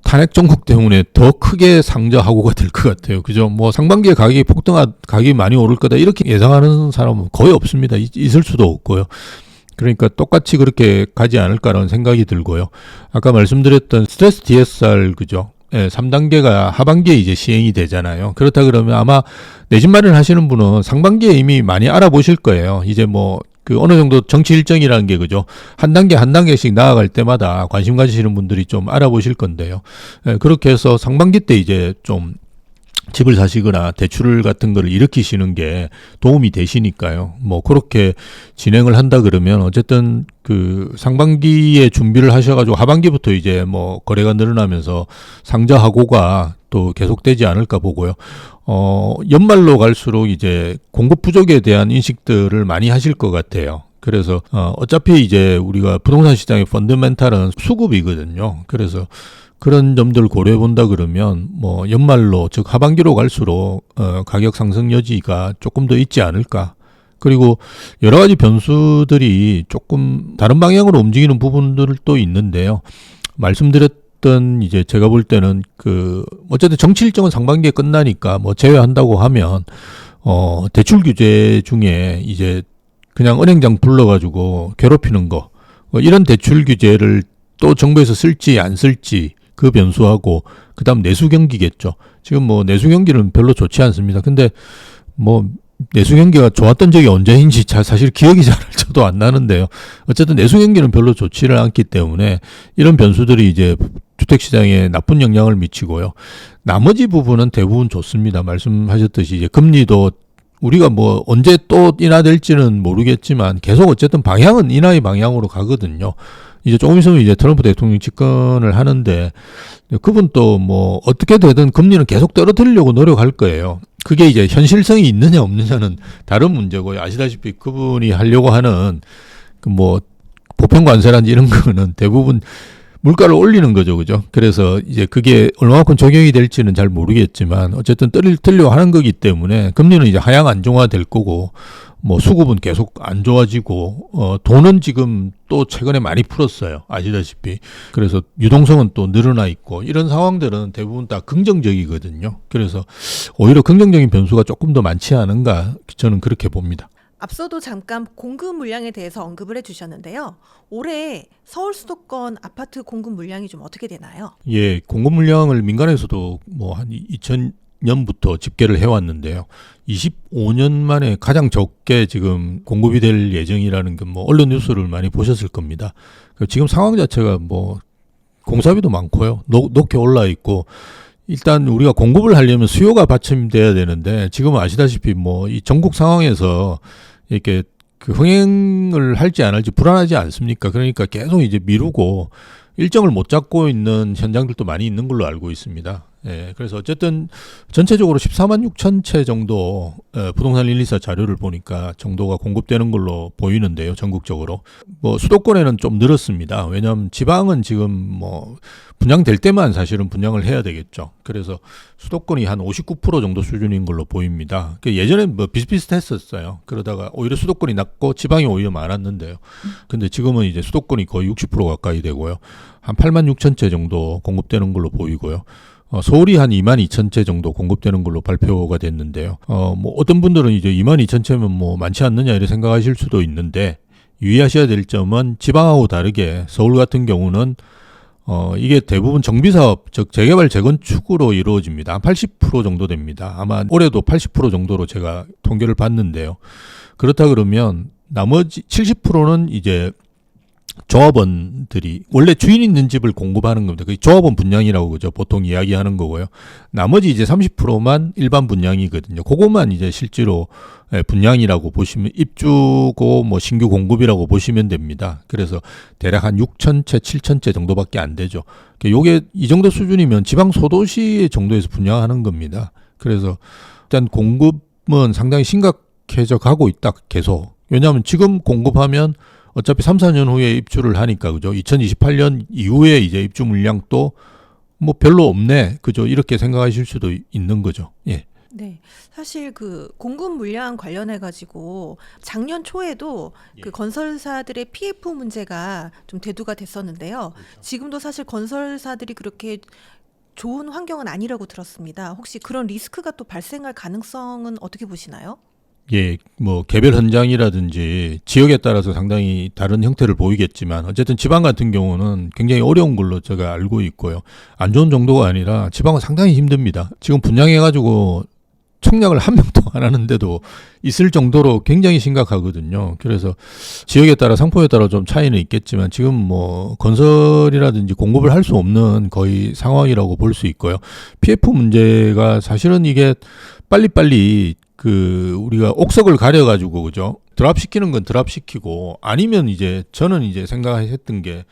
탄핵 정국 때문에 더 크게 상저하고가 될 것 같아요. 그죠? 뭐 상반기에 가격이 많이 오를 거다 이렇게 예상하는 사람은 거의 없습니다. 있을 수도 없고요. 그러니까 똑같이 그렇게 가지 않을까라는 생각이 들고요. 아까 말씀드렸던 스트레스 DSR 그죠? 예, 3단계가 하반기에 이제 시행이 되잖아요. 그렇다 그러면 아마 내 집 마련하시는 분은 상반기에 이미 많이 알아보실 거예요. 이제 뭐 그 어느 정도 정치 일정이라는 게 그죠? 한 단계씩 나아갈 때마다 관심 가지시는 분들이 좀 알아보실 건데요. 예, 그렇게 해서 상반기 때 이제 좀 집을 사시거나 대출 같은 거를 일으키시는 게 도움이 되시니까요. 뭐 그렇게 진행을 한다 그러면 어쨌든 그 상반기에 준비를 하셔가지고 하반기부터 이제 뭐 거래가 늘어나면서 상저하고가 또 계속되지 않을까 보고요. 연말로 갈수록 이제 공급 부족에 대한 인식들을 많이 하실 것 같아요. 그래서 어차피 이제 우리가 부동산 시장의 펀더멘탈은 수급이거든요. 그래서 그런 점들 고려해 본다 그러면 뭐 연말로 즉 하반기로 갈수록 가격 상승 여지가 조금 더 있지 않을까. 그리고 여러 가지 변수들이 조금 다른 방향으로 움직이는 부분들도 있는데요. 말씀드렸던 이제 제가 볼 때는 그 어쨌든 정치 일정은 상반기에 끝나니까 뭐 제외한다고 하면 대출 규제 중에 이제 그냥 은행장 불러가지고 괴롭히는 거 이런 대출 규제를 또 정부에서 쓸지 안 쓸지 그 변수하고 그다음 내수 경기겠죠. 지금 뭐 내수 경기는 별로 좋지 않습니다. 근데 뭐 내수 경기가 좋았던 적이 언제인지 사실 기억이 잘 저도 안 나는데요. 어쨌든 내수 경기는 별로 좋지를 않기 때문에 이런 변수들이 이제 주택 시장에 나쁜 영향을 미치고요. 나머지 부분은 대부분 좋습니다. 말씀하셨듯이 이제 금리도 우리가 뭐 언제 또 인하될지는 모르겠지만 계속 어쨌든 방향은 인하의 방향으로 가거든요. 이제 조금 있으면 이제 트럼프 대통령이 집권을 하는데 그분 또 뭐 어떻게 되든 금리는 계속 떨어뜨리려고 노력할 거예요. 그게 이제 현실성이 있느냐 없느냐는 다른 문제고요. 아시다시피 그분이 하려고 하는 그 뭐 보편 관세라든지 이런 거는 대부분 물가를 올리는 거죠. 그죠? 그래서 이제 그게 얼마만큼 적용이 될지는 잘 모르겠지만 어쨌든 떨리려고 하는 거기 때문에 금리는 이제 하향 안정화 될 거고 뭐 수급은 계속 안 좋아지고 돈은 지금 또 최근에 많이 풀었어요. 아시다시피. 그래서 유동성은 또 늘어나 있고 이런 상황들은 대부분 다 긍정적이거든요. 그래서 오히려 긍정적인 변수가 조금 더 많지 않은가 저는 그렇게 봅니다. 앞서도 잠깐 공급 물량에 대해서 언급을 해주셨는데요. 올해 서울 수도권 아파트 공급 물량이 좀 어떻게 되나요? 예, 공급 물량을 민간에서도 뭐 한 2000년부터 집계를 해왔는데요. 25년 만에 가장 적게 지금 공급이 될 예정이라는 게 뭐 언론 뉴스를 많이 보셨을 겁니다. 지금 상황 자체가 뭐 공사비도 많고요. 높게 올라 있고 일단 우리가 공급을 하려면 수요가 받침돼야 되는데 지금 아시다시피 뭐 이 전국 상황에서 이렇게 그 흥행을 할지 안 할지 불안하지 않습니까? 그러니까 계속 이제 미루고 일정을 못 잡고 있는 현장들도 많이 있는 걸로 알고 있습니다. 예, 그래서 어쨌든 전체적으로 14만 6천 채 정도 부동산 124 자료를 보니까 정도가 공급되는 걸로 보이는데요. 전국적으로. 뭐 수도권에는 좀 늘었습니다. 왜냐하면 지방은 지금 뭐 분양될 때만 사실은 분양을 해야 되겠죠. 그래서 수도권이 한 59% 정도 수준인 걸로 보입니다. 예전엔 뭐 비슷비슷했었어요. 그러다가 오히려 수도권이 낮고 지방이 오히려 많았는데요. 근데 지금은 이제 수도권이 거의 60% 가까이 되고요. 한 8만 6천 채 정도 공급되는 걸로 보이고요. 서울이 한 2만 2천 채 정도 공급되는 걸로 발표가 됐는데요. 뭐 어떤 분들은 이제 2만 2천 채면 뭐 많지 않느냐 이렇게 생각하실 수도 있는데 유의하셔야 될 점은 지방하고 다르게 서울 같은 경우는 이게 대부분 정비사업, 즉 재개발 재건축으로 이루어집니다. 한 80% 정도 됩니다. 아마 올해도 80% 정도로 제가 통계를 봤는데요. 그렇다 그러면 나머지 70%는 이제 조합원들이 원래 주인 있는 집을 공급하는 겁니다. 그 조합원 분양이라고 그죠. 보통 이야기하는 거고요. 나머지 이제 30%만 일반 분양이거든요. 그것만 이제 실제로 분양이라고 보시면 입주고 뭐 신규 공급이라고 보시면 됩니다. 그래서 대략 한 6천 채, 7천 채 정도밖에 안 되죠. 요게 이 정도 수준이면 지방 소도시 정도에서 분양하는 겁니다. 그래서 일단 공급은 상당히 심각해져 가고 있다. 계속. 왜냐하면 지금 공급하면 어차피 3, 4년 후에 입주를 하니까 그죠. 2028년 이후에 이제 입주 물량도 뭐 별로 없네. 그죠. 이렇게 생각하실 수도 있는 거죠. 예. 네. 사실 그 공급 물량 관련해 가지고 작년 초에도 그 건설사들의 PF 문제가 좀 대두가 됐었는데요. 지금도 사실 건설사들이 그렇게 좋은 환경은 아니라고 들었습니다. 혹시 그런 리스크가 또 발생할 가능성은 어떻게 보시나요? 예, 뭐 개별 현장이라든지 지역에 따라서 상당히 다른 형태를 보이겠지만 어쨌든 지방 같은 경우는 굉장히 어려운 걸로 제가 알고 있고요. 안 좋은 정도가 아니라 지방은 상당히 힘듭니다. 지금 분양해가지고 청약을 한 명도 안 하는데도 있을 정도로 굉장히 심각하거든요. 그래서 지역에 따라 상품에 따라 좀 차이는 있겠지만 지금 뭐 건설이라든지 공급을 할 수 없는 거의 상황이라고 볼 수 있고요. PF 문제가 사실은 이게 빨리빨리 우리가 옥석을 가려가지고, 그죠? 드랍시키는 건 드랍시키고, 아니면 이제, 저는 이제 생각했던 게,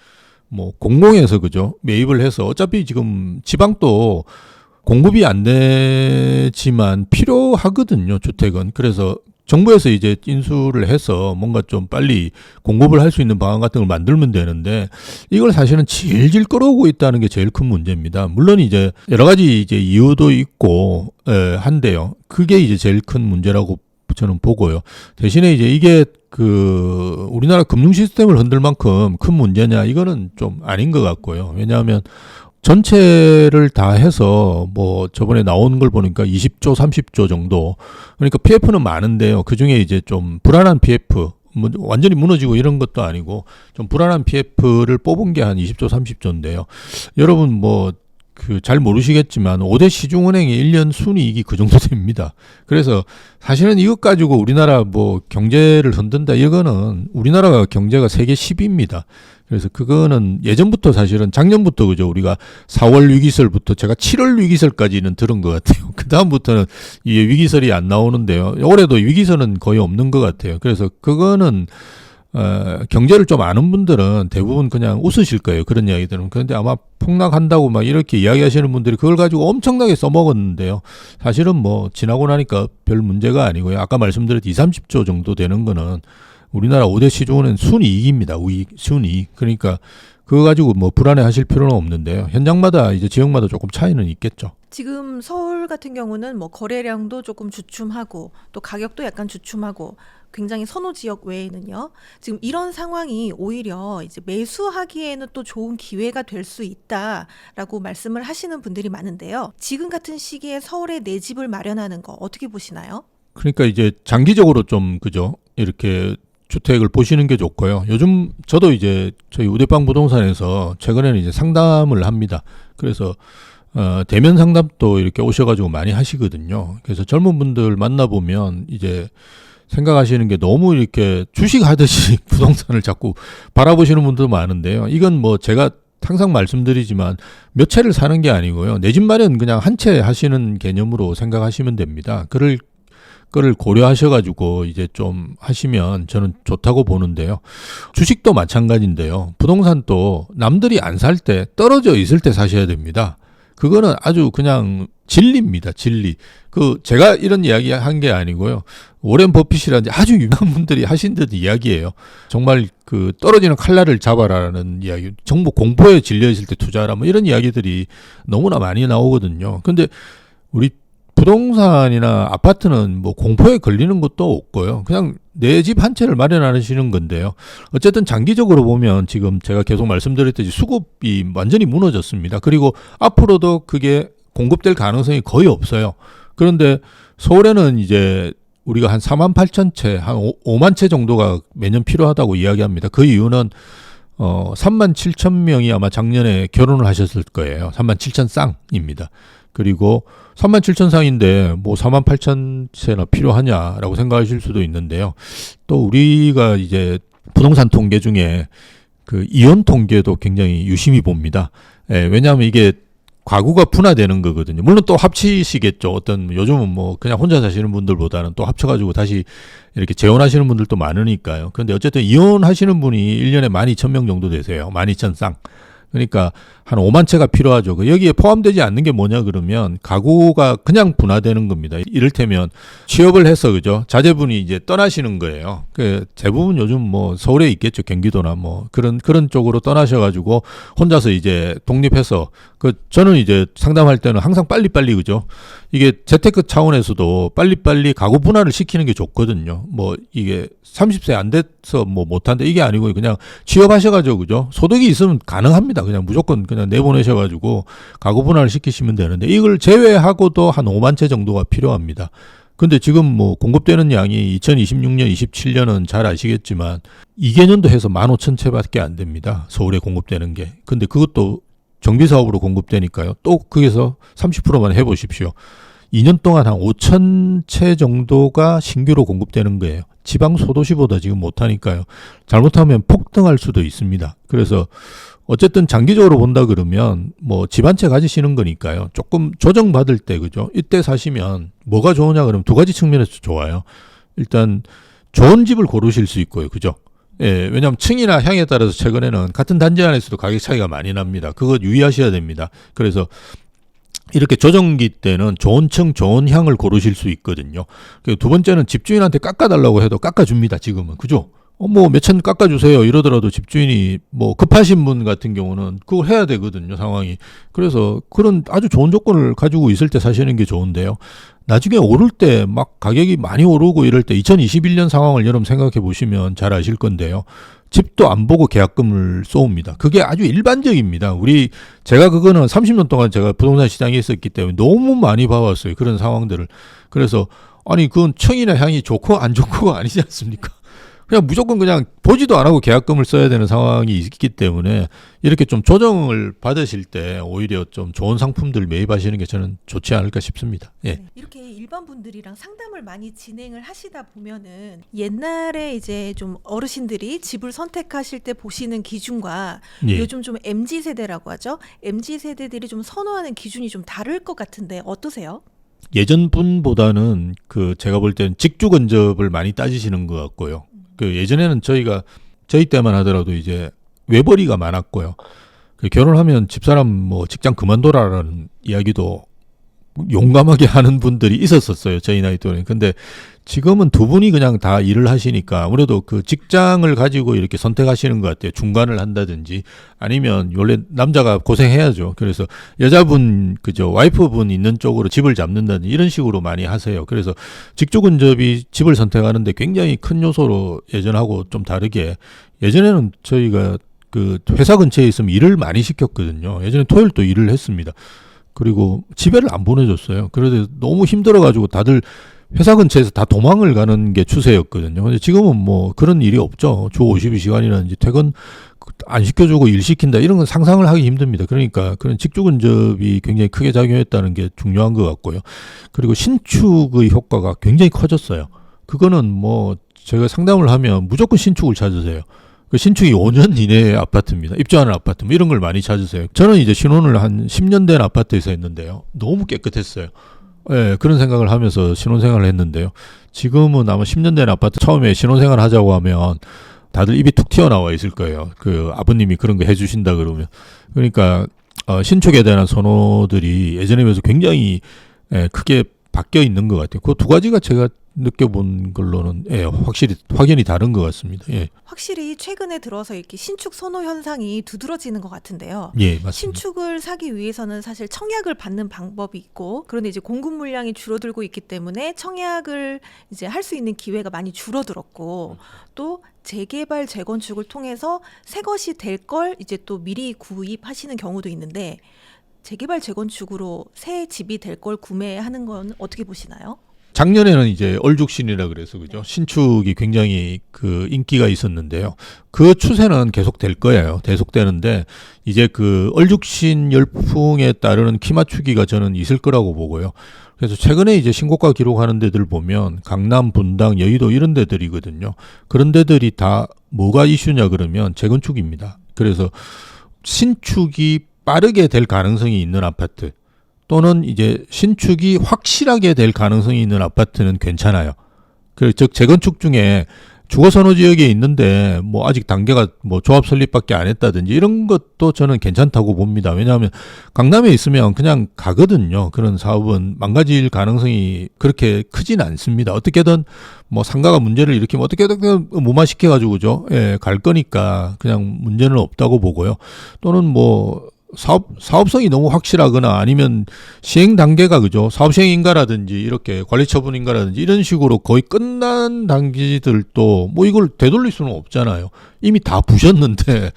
뭐, 공공에서, 그죠? 매입을 해서, 어차피 지금 지방도 공급이 안 되지만 필요하거든요, 주택은. 그래서 정부에서 이제 인수를 해서 뭔가 좀 빨리 공급을 할 수 있는 방안 같은 걸 만들면 되는데 이걸 사실은 질질 끌어오고 있다는 게 제일 큰 문제입니다. 물론 이제 여러 가지 이제 이유도 있고 한데요. 그게 이제 제일 큰 문제라고 저는 보고요. 대신에 이제 이게 우리나라 금융 시스템을 흔들 만큼 큰 문제냐 이거는 좀 아닌 것 같고요. 왜냐하면 전체를 다 해서 뭐 저번에 나온 걸 보니까 20조, 30조 정도. 그러니까 PF는 많은데요. 그중에 이제 좀 불안한 PF, 뭐 완전히 무너지고 이런 것도 아니고 좀 불안한 PF를 뽑은 게 한 20조, 30조인데요. 여러분 뭐 잘 모르시겠지만 5대 시중은행의 1년 순이익이 그 정도 됩니다. 그래서 사실은 이것 가지고 우리나라 뭐 경제를 흔든다 이거는 우리나라가 경제가 세계 10위입니다. 그래서 그거는 예전부터 사실은 작년부터 그죠. 우리가 4월 위기설부터 제가 7월 위기설까지는 들은 것 같아요. 그 다음부터는 이 위기설이 안 나오는데요. 올해도 위기설은 거의 없는 것 같아요. 그래서 그거는 경제를 좀 아는 분들은 대부분 그냥 웃으실 거예요. 그런 이야기들은. 그런데 아마 폭락한다고 막 이렇게 이야기하시는 분들이 그걸 가지고 엄청나게 써먹었는데요. 사실은 뭐 지나고 나니까 별 문제가 아니고요. 아까 말씀드렸듯이 20, 30조 정도 되는 거는 우리나라 5대 시중은행 순이익입니다. 순이익. 그러니까 그거 가지고 뭐 불안해 하실 필요는 없는데요. 현장마다 이제 지역마다 조금 차이는 있겠죠. 지금 서울 같은 경우는 뭐 거래량도 조금 주춤하고 또 가격도 약간 주춤하고 굉장히 선호 지역 외에는요. 지금 이런 상황이 오히려 이제 매수하기에는 또 좋은 기회가 될 수 있다라고 말씀을 하시는 분들이 많은데요. 지금 같은 시기에 서울에 내 집을 마련하는 거 어떻게 보시나요? 그러니까 이제 장기적으로 좀 그죠? 이렇게 주택을 보시는 게 좋고요. 요즘 저도 이제 저희 우대방 부동산에서 최근에는 이제 상담을 합니다. 그래서 대면 상담도 이렇게 오셔가지고 많이 하시거든요. 그래서 젊은 분들 만나보면 이제 생각하시는 게 너무 이렇게 주식하듯이 부동산을 자꾸 바라보시는 분들도 많은데요. 이건 뭐 제가 항상 말씀드리지만 몇 채를 사는 게 아니고요. 내 집 마련 그냥 한 채 하시는 개념으로 생각하시면 됩니다. 그걸 고려하셔가지고 이제 좀 하시면 저는 좋다고 보는데요. 주식도 마찬가지인데요. 부동산도 남들이 안 살 때 떨어져 있을 때 사셔야 됩니다. 그거는 아주 그냥 진리입니다. 진리. 제가 이런 이야기 한 게 아니고요. 오렌 버핏이라든지 아주 유명한 분들이 하신 듯 이야기예요. 정말 떨어지는 칼날을 잡아라는 이야기. 정부 공포에 질려 있을 때 투자하라 뭐 이런 이야기들이 너무나 많이 나오거든요. 근데 우리 부동산이나 아파트는 뭐 공포에 걸리는 것도 없고요. 그냥 내 집 한 채를 마련하시는 건데요. 어쨌든 장기적으로 보면 지금 제가 계속 말씀드렸듯이 수급이 완전히 무너졌습니다. 그리고 앞으로도 그게 공급될 가능성이 거의 없어요. 그런데 서울에는 이제 우리가 한 4만 8천 채, 한 5만 채 정도가 매년 필요하다고 이야기합니다. 그 이유는 3만 7천 명이 아마 작년에 결혼을 하셨을 거예요. 3만 7천 쌍입니다. 그리고 3만 7천 쌍인데 뭐 4만 8천 채나 필요하냐라고 생각하실 수도 있는데요. 또 우리가 이제 부동산 통계 중에 이혼 통계도 굉장히 유심히 봅니다. 왜냐하면 이게 가구가 분화되는 거거든요. 물론 또 합치시겠죠. 요즘은 뭐 그냥 혼자 사시는 분들보다는 또 합쳐가지고 다시 이렇게 재혼하시는 분들도 많으니까요. 그런데 어쨌든 이혼하시는 분이 1년에 12,000명 정도 되세요. 12,000쌍. 그러니까 한 5만 채가 필요하죠. 여기에 포함되지 않는 게 뭐냐 그러면 가구가 그냥 분화되는 겁니다. 이를테면 취업을 해서 그죠? 자제분이 이제 떠나시는 거예요. 대부분 요즘 뭐 서울에 있겠죠. 경기도나 뭐 그런 쪽으로 떠나셔가지고 혼자서 이제 독립해서 저는 이제 상담할 때는 항상 빨리빨리 그죠? 이게 재테크 차원에서도 빨리빨리 가구 분할을 시키는 게 좋거든요. 뭐 이게 30세 안 돼서 뭐 못한다 이게 아니고 그냥 취업하셔가지고 그죠? 소득이 있으면 가능합니다. 그냥 무조건 그냥 내보내셔가지고 가구 분할을 시키시면 되는데 이걸 제외하고도 한 5만 채 정도가 필요합니다. 근데 지금 뭐 공급되는 양이 2026년, 27년은 잘 아시겠지만 2개년도 해서 15,000채밖에 안 됩니다. 서울에 공급되는 게. 근데 그것도 정비사업으로 공급되니까요. 또 거기서 30%만 해보십시오. 2년 동안 한 5,000채 정도가 신규로 공급되는 거예요. 지방 소도시보다 지금 못하니까요. 잘못하면 폭등할 수도 있습니다. 그래서 어쨌든 장기적으로 본다 그러면 뭐 집 한 채 가지시는 거니까요. 조금 조정받을 때 그죠? 이때 사시면 뭐가 좋으냐 그러면 두 가지 측면에서 좋아요. 일단 좋은 집을 고르실 수 있고요. 그죠? 예, 왜냐하면 층이나 향에 따라서 최근에는 같은 단지 안에서도 가격 차이가 많이 납니다. 그거 유의하셔야 됩니다. 그래서 이렇게 조정기 때는 좋은 층, 좋은 향을 고르실 수 있거든요. 두 번째는 집주인한테 깎아달라고 해도 깎아줍니다. 지금은. 그죠? 뭐 몇천 깎아주세요 이러더라도 집주인이 뭐 급하신 분 같은 경우는 그걸 해야 되거든요. 상황이. 그래서 그런 아주 좋은 조건을 가지고 있을 때 사시는 게 좋은데요. 나중에 오를 때 막 가격이 많이 오르고 이럴 때 2021년 상황을 여러분 생각해 보시면 잘 아실 건데요. 집도 안 보고 계약금을 쏘옵니다. 그게 아주 일반적입니다. 제가 그거는 30년 동안 제가 부동산 시장에 있었기 때문에 너무 많이 봐왔어요. 그런 상황들을. 그래서 아니 그건 층이나 향이 좋고 안 좋고가 아니지 않습니까? 그냥 무조건 그냥 보지도 안 하고 계약금을 써야 되는 상황이 있기 때문에 이렇게 좀 조정을 받으실 때 오히려 좀 좋은 상품들 매입하시는 게 저는 좋지 않을까 싶습니다. 예. 네, 이렇게 일반 분들이랑 상담을 많이 진행을 하시다 보면은 옛날에 이제 좀 어르신들이 집을 선택하실 때 보시는 기준과 예. 요즘 좀 MZ 세대라고 하죠. MZ 세대들이 좀 선호하는 기준이 좀 다를 것 같은데 어떠세요? 예전 분보다는 제가 볼 때는 직주 근접을 많이 따지시는 것 같고요. 예전에는 저희 때만 하더라도 이제 외벌이가 많았고요. 결혼하면 집사람 뭐 직장 그만둬라라는 이야기도 용감하게 하는 분들이 있었었어요. 저희 나이 또래. 근데 지금은 두 분이 그냥 다 일을 하시니까 아무래도 그 직장을 가지고 이렇게 선택하시는 것 같아요. 중간을 한다든지 아니면 원래 남자가 고생해야죠. 그래서 여자분 그죠 와이프분 있는 쪽으로 집을 잡는다든지 이런 식으로 많이 하세요. 그래서 직주근접이 집을 선택하는데 굉장히 큰 요소로 예전하고 좀 다르게 예전에는 저희가 그 회사 근처에 있으면 일을 많이 시켰거든요. 예전에 토요일 또 일을 했습니다. 그리고 집에를 안 보내줬어요. 그래서 너무 힘들어가지고 다들 회사 근처에서 다 도망을 가는 게 추세였거든요. 근데 지금은 뭐 그런 일이 없죠. 주 52시간이라든지 퇴근 안 시켜주고 일 시킨다 이런 건 상상을 하기 힘듭니다. 그러니까 그런 직주 근접이 굉장히 크게 작용했다는 게 중요한 것 같고요. 그리고 신축의 효과가 굉장히 커졌어요. 그거는 뭐 제가 상담을 하면 무조건 신축을 찾으세요. 그 신축이 5년 이내의 아파트입니다. 입주하는 아파트 뭐 이런 걸 많이 찾으세요. 저는 이제 신혼을 한 10년 된 아파트에서 했는데요. 너무 깨끗했어요. 예, 그런 생각을 하면서 신혼생활을 했는데요. 지금은 아마 10년 된 아파트 처음에 신혼생활 하자고 하면 다들 입이 툭 튀어나와 있을 거예요. 그 아버님이 그런 거 해주신다 그러면. 그러니까 신축에 대한 선호들이 예전에 비해서 굉장히 크게 바뀌어 있는 것 같아요. 그 두 가지가 제가 느껴본 걸로는 확연히 다른 것 같습니다. 예, 확실히 최근에 들어서 이렇게 신축 선호 현상이 두드러지는 것 같은데요. 예, 맞습니다. 신축을 사기 위해서는 사실 청약을 받는 방법이 있고, 그런데 이제 공급 물량이 줄어들고 있기 때문에 청약을 이제 할 수 있는 기회가 많이 줄어들었고, 또 재개발 재건축을 통해서 새 것이 될 걸 이제 또 미리 구입하시는 경우도 있는데, 재개발 재건축으로 새 집이 될 걸 구매하는 건 어떻게 보시나요? 작년에는 이제 얼죽신이라 그래서 그죠 신축이 굉장히 그 인기가 있었는데요. 그 추세는 계속 될 거예요. 계속되는데 이제 그 얼죽신 열풍에 따르는 키 맞추기가 저는 있을 거라고 보고요. 그래서 최근에 이제 신고가 기록하는 데들 보면 강남, 분당, 여의도 이런 데들이거든요. 그런 데들이 다 뭐가 이슈냐 그러면 재건축입니다. 그래서 신축이 빠르게 될 가능성이 있는 아파트 또는 이제 신축이 확실하게 될 가능성이 있는 아파트는 괜찮아요. 즉 재건축 중에 주거선호 지역에 있는데 뭐 아직 단계가 뭐 조합 설립밖에 안 했다든지 이런 것도 저는 괜찮다고 봅니다. 왜냐하면 강남에 있으면 그냥 가거든요. 그런 사업은 망가질 가능성이 그렇게 크진 않습니다. 어떻게든 뭐 상가가 문제를 일으키면 어떻게든 무마시켜가지고 그죠? 예, 갈 거니까 그냥 문제는 없다고 보고요. 또는 뭐 사업성이 너무 확실하거나 아니면 시행 단계가 그죠 사업 시행인가라든지 이렇게 관리 처분인가라든지 이런 식으로 거의 끝난 단계들도 뭐 이걸 되돌릴 수는 없잖아요. 이미 다 부셨는데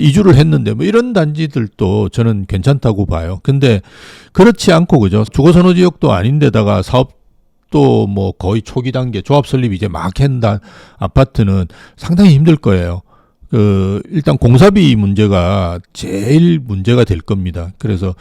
이주를 했는데 뭐 이런 단지들도 저는 괜찮다고 봐요. 근데 그렇지 않고 그죠 주거선호 지역도 아닌데다가 사업도 뭐 거의 초기 단계 조합 설립 이제 막 한다 아파트는 상당히 힘들 거예요. 일단 공사비 문제가 제일 문제가 될 겁니다. 그래서,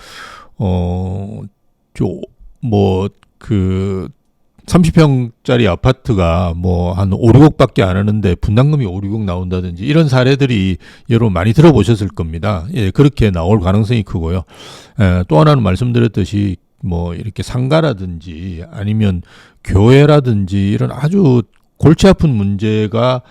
30평짜리 아파트가 뭐 한 5, 6억밖에 안 하는데 분담금이 5, 6억 나온다든지 이런 사례들이 여러분 많이 들어보셨을 겁니다. 예, 그렇게 나올 가능성이 크고요. 또 하나는 말씀드렸듯이 뭐 이렇게 상가라든지 아니면 교회라든지 이런 아주 골치 아픈 문제가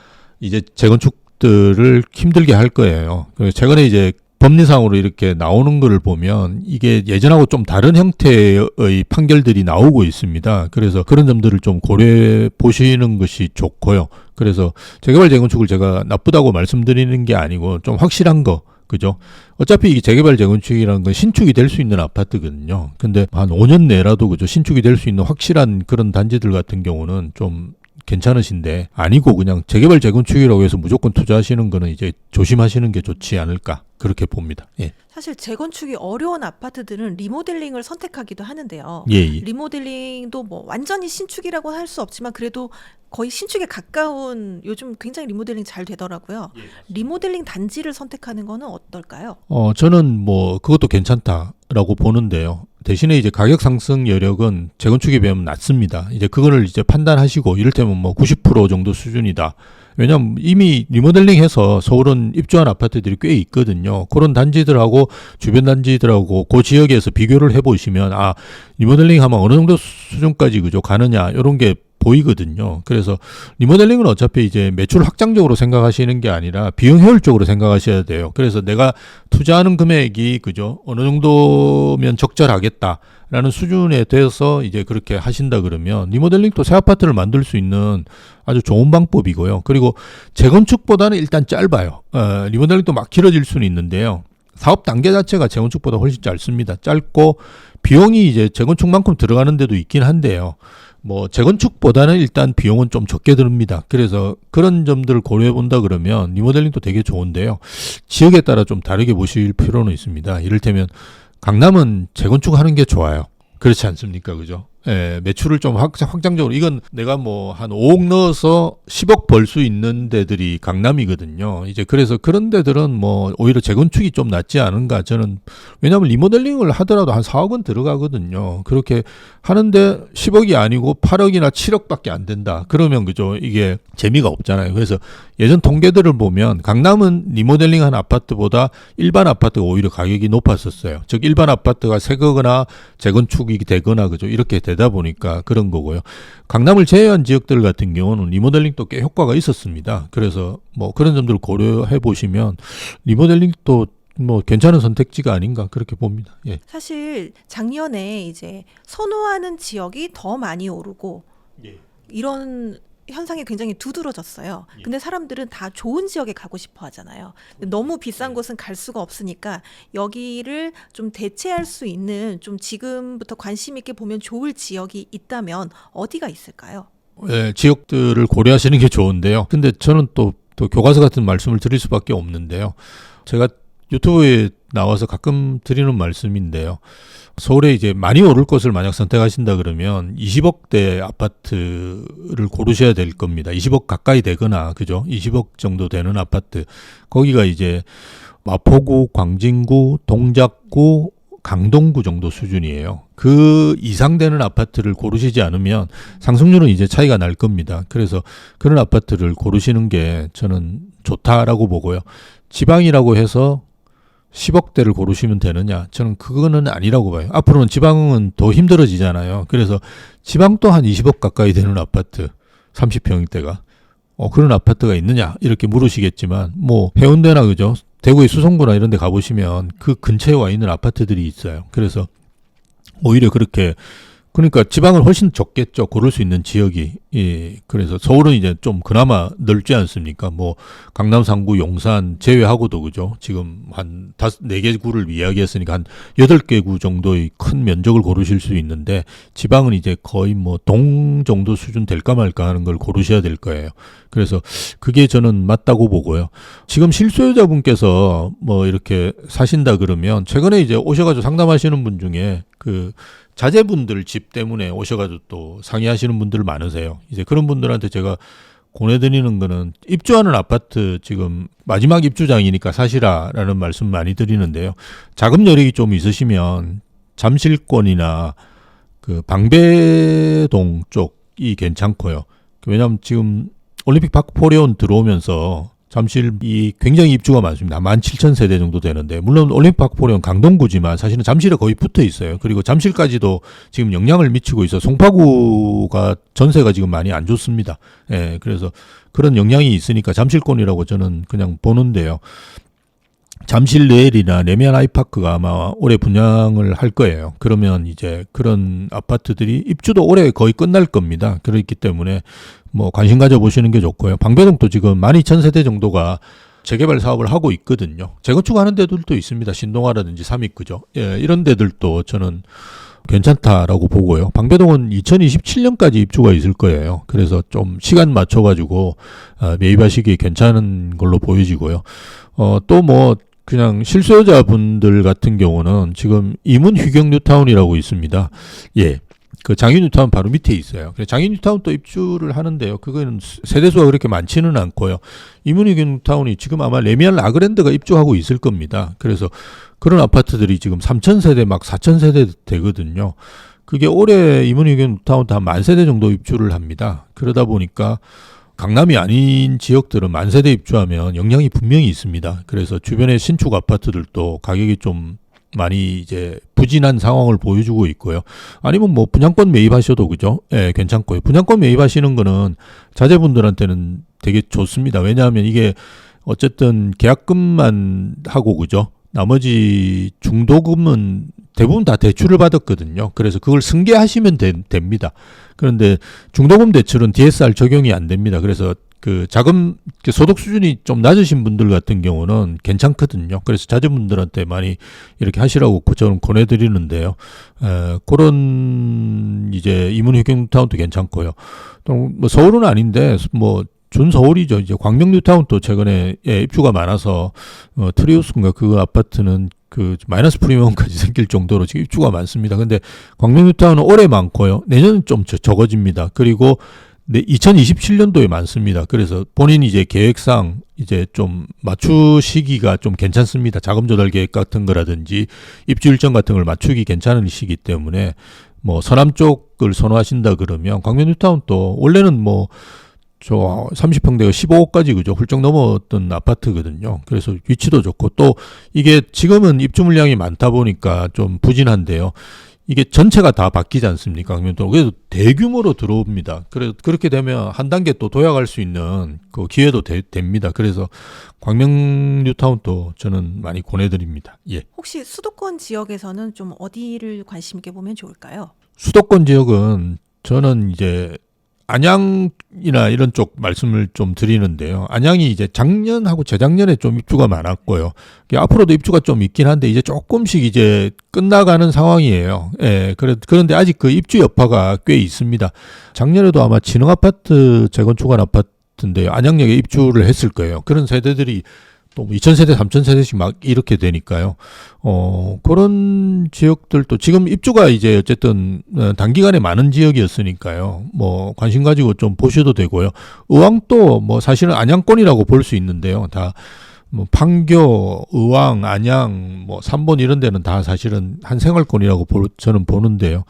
이제 재건축들을 힘들게 할 거예요. 최근에 이제 법리상으로 이렇게 나오는 것을 보면 이게 예전하고 좀 다른 형태의 판결들이 나오고 있습니다. 그래서 그런 점들을 좀 고려해 보시는 것이 좋고요. 그래서 재개발 재건축을 제가 나쁘다고 말씀드리는 게 아니고 좀 확실한 거, 그죠? 어차피 이게 재개발 재건축이라는 건 신축이 될 수 있는 아파트거든요. 근데 한 5년 내라도 그죠? 신축이 될 수 있는 확실한 그런 단지들 같은 경우는 좀 괜찮으신데 아니고 그냥 재개발 재건축이라고 해서 무조건 투자하시는 거는 이제 조심하시는 게 좋지 않을까 그렇게 봅니다. 예. 사실 재건축이 어려운 아파트들은 리모델링을 선택하기도 하는데요. 예. 리모델링도 뭐 완전히 신축이라고 할 수 없지만 그래도 거의 신축에 가까운 요즘 굉장히 리모델링 잘 되더라고요. 리모델링 단지를 선택하는 거는 어떨까요? 저는 뭐 그것도 괜찮다라고 보는데요. 대신에 이제 가격 상승 여력은 재건축에 비하면 낮습니다. 이제 그거를 이제 판단하시고 이를테면 뭐 90% 정도 수준이다. 왜냐면 이미 리모델링해서 서울은 입주한 아파트들이 꽤 있거든요. 그런 단지들하고 주변 단지들하고 그 지역에서 비교를 해보시면 리모델링하면 어느 정도 수준까지 그죠 가느냐 이런 게 보이거든요. 그래서 리모델링은 어차피 이제 매출 확장적으로 생각하시는 게 아니라 비용 효율적으로 생각하셔야 돼요. 그래서 내가 투자하는 금액이 그죠? 어느 정도면 적절하겠다라는 수준에 대해서 이제 그렇게 하신다 그러면 리모델링도 새 아파트를 만들 수 있는 아주 좋은 방법이고요. 그리고 재건축보다는 일단 짧아요. 리모델링도 막 길어질 수는 있는데요. 사업 단계 자체가 재건축보다 훨씬 짧습니다. 짧고 비용이 이제 재건축만큼 들어가는 데도 있긴 한데요. 뭐 재건축보다는 일단 비용은 좀 적게 듭니다. 그래서 그런 점들을 고려해 본다 그러면 리모델링도 되게 좋은데요. 지역에 따라 좀 다르게 보실 필요는 있습니다. 이를테면 강남은 재건축하는 게 좋아요. 그렇지 않습니까? 그죠? 예, 매출을 좀 확장적으로 이건 내가 뭐 한 5억 넣어서 10억 벌 수 있는 데들이 강남이거든요. 이제 그래서 그런 데들은 뭐 오히려 재건축이 좀 낫지 않은가 저는 왜냐하면 리모델링을 하더라도 한 4억은 들어가거든요. 그렇게 하는데 10억이 아니고 8억이나 7억밖에 안 된다. 그러면 그죠? 이게 재미가 없잖아요. 그래서 예전 통계들을 보면 강남은 리모델링한 아파트보다 일반 아파트가 오히려 가격이 높았었어요. 즉 일반 아파트가 새 거거나 재건축이 되거나 그죠? 이렇게 되다 보니까 그런 거고요. 강남을 제외한 지역들 같은 경우는 리모델링도 꽤 효과가 있었습니다. 그래서 뭐 그런 점들을 고려해 보시면 리모델링도 뭐 괜찮은 선택지가 아닌가 그렇게 봅니다. 예. 사실 작년에 이제 선호하는 지역이 더 많이 오르고 이런 현상이 굉장히 두드러졌어요. 예. 근데 사람들은 다 좋은 지역에 가고 싶어 하잖아요. 근데 너무 비싼 곳은 갈 수가 없으니까 여기를 좀 대체할 수 있는 좀 지금부터 관심 있게 보면 좋을 지역이 있다면 어디가 있을까요? 예, 지역들을 고려하시는 게 좋은데요. 근데 저는 또 교과서 같은 말씀을 드릴 수밖에 없는데요. 제가 유튜브에 나와서 가끔 드리는 말씀인데요. 서울에 이제 많이 오를 것을 만약 선택하신다 그러면 20억대 아파트를 고르셔야 될 겁니다. 20억 가까이 되거나, 그죠? 20억 정도 되는 아파트. 거기가 이제 마포구, 광진구, 동작구, 강동구 정도 수준이에요. 그 이상 되는 아파트를 고르시지 않으면 상승률은 이제 차이가 날 겁니다. 그래서 그런 아파트를 고르시는 게 저는 좋다라고 보고요. 지방이라고 해서 10억대를 고르시면 되느냐? 저는 그거는 아니라고 봐요. 앞으로는 지방은 더 힘들어지잖아요. 그래서 지방도 한 20억 가까이 되는 아파트, 30평대가 그런 아파트가 있느냐? 이렇게 물으시겠지만 뭐 해운대나 그죠? 대구의 수성구나 이런 데 가보시면 그 근처에 와 있는 아파트들이 있어요. 그래서 오히려 그렇게 그러니까 지방은 훨씬 적겠죠. 고를 수 있는 지역이. 예. 그래서 서울은 이제 좀 그나마 넓지 않습니까? 뭐 강남, 상구, 용산 제외하고도 그죠. 지금 한 4개 구를 이야기했으니까 한 8개 구 정도의 큰 면적을 고르실 수 있는데 지방은 이제 거의 뭐 동 정도 수준 될까 말까 하는 걸 고르셔야 될 거예요. 그래서 그게 저는 맞다고 보고요. 지금 실소유자분께서 뭐 이렇게 사신다 그러면 최근에 이제 오셔가지고 상담하시는 분 중에 그 자제분들 집 때문에 오셔가지고 또 상의하시는 분들 많으세요. 이제 그런 분들한테 제가 권해드리는 거는 입주하는 아파트 지금 마지막 입주장이니까 사시라라는 말씀 많이 드리는데요. 자금 여력이 좀 있으시면 잠실권이나 그 방배동 쪽이 괜찮고요. 왜냐하면 지금 올림픽 파크 포레온 들어오면서 잠실이 굉장히 입주가 많습니다. 17,000세대 정도 되는데 물론 올림픽 포레온 강동구지만 사실은 잠실에 거의 붙어 있어요. 그리고 잠실까지도 지금 영향을 미치고 있어. 송파구가 전세가 지금 많이 안 좋습니다. 예, 그래서 그런 영향이 있으니까 잠실권이라고 저는 그냥 보는데요. 잠실 레일이나 레미안 아이파크가 아마 올해 분양을 할 거예요. 그러면 이제 그런 아파트들이 입주도 올해 거의 끝날 겁니다. 그렇기 때문에 뭐 관심 가져보시는 게 좋고요. 방배동도 지금 12,000세대 정도가 재개발 사업을 하고 있거든요. 재건축하는 데들도 있습니다. 신동아라든지 삼익구죠. 예, 이런 데들도 저는 괜찮다라고 보고요. 방배동은 2027년까지 입주가 있을 거예요. 그래서 좀 시간 맞춰가지고 매입하시기 괜찮은 걸로 보여지고요. 또 뭐 그냥 실소유자분들 같은 경우는 지금 이문 휴경 뉴타운이라고 있습니다. 예. 그 장유 뉴타운 바로 밑에 있어요. 그래서 장유 뉴타운 또 입주를 하는데요. 그거는 세대수가 그렇게 많지는 않고요. 이문 휴경 뉴타운이 지금 아마 레미안 라그랜드가 입주하고 있을 겁니다. 그래서 그런 아파트들이 지금 3,000세대 막 4,000세대 되거든요. 그게 올해 이문 휴경 뉴타운도 한 10,000세대 정도 입주를 합니다. 그러다 보니까 강남이 아닌 지역들은 10,000세대 입주하면 영향이 분명히 있습니다. 그래서 주변의 신축 아파트들도 가격이 좀 많이 이제 부진한 상황을 보여주고 있고요. 아니면 뭐 분양권 매입하셔도 그죠? 예, 괜찮고요. 분양권 매입하시는 거는 자제분들한테는 되게 좋습니다. 왜냐하면 이게 어쨌든 계약금만 하고 그죠? 나머지 중도금은 대부분 다 대출을 받았거든요. 그래서 그걸 승계하시면 됩니다. 그런데 중도금 대출은 DSR 적용이 안 됩니다. 그래서 그 자금 소득 수준이 좀 낮으신 분들 같은 경우는 괜찮거든요. 그래서 자제분들한테 많이 이렇게 하시라고 저는 권해드리는데요. 그런 이제 이문 뉴타운도 괜찮고요. 또 뭐 서울은 아닌데 뭐 준서울이죠. 이제 광명 뉴타운도 최근에 입주가 많아서 트리우스인가 그 아파트는 그 마이너스 프리미엄까지 생길 정도로 지금 입주가 많습니다. 근데 광명 뉴타운은 올해 많고요. 내년은 좀 적어집니다. 그리고 2027년도에 많습니다. 그래서 본인 이제 계획상 이제 좀 맞추시기가 좀 괜찮습니다. 자금 조달 계획 같은 거라든지 입주 일정 같은 걸 맞추기 괜찮은 시기 때문에 뭐 서남 쪽을 선호하신다 그러면 광명 뉴타운 또 원래는 뭐 저 30평대가 15억까지 그죠 훌쩍 넘었던 아파트거든요. 그래서 위치도 좋고 또 이게 지금은 입주 물량이 많다 보니까 좀 부진한데요. 이게 전체가 다 바뀌지 않습니까? 강변도로. 그래서 대규모로 들어옵니다. 그래서 그렇게 되면 한 단계 또 도약할 수 있는 그 기회도 됩니다. 그래서 광명 뉴타운도 저는 많이 권해드립니다. 예. 혹시 수도권 지역에서는 좀 어디를 관심 있게 보면 좋을까요? 수도권 지역은 저는 이제 안양이나 이런 쪽 말씀을 좀 드리는데요. 안양이 이제 작년하고 재작년에 좀 입주가 많았고요. 앞으로도 입주가 좀 있긴 한데 이제 조금씩 이제 끝나가는 상황이에요. 예, 그런데 아직 그 입주 여파가 꽤 있습니다. 작년에도 아마 진흥아파트 재건축한 아파트인데 안양역에 입주를 했을 거예요. 그런 세대들이 또 2000세대, 3000세대씩 막 이렇게 되니까요. 그런 지역들도 지금 입주가 이제 어쨌든 단기간에 많은 지역이었으니까요. 뭐 관심 가지고 좀 보셔도 되고요. 의왕도 뭐 사실은 안양권이라고 볼 수 있는데요. 다 뭐 판교, 의왕, 안양, 뭐 삼본 이런 데는 다 사실은 한 생활권이라고 저는 보는데요.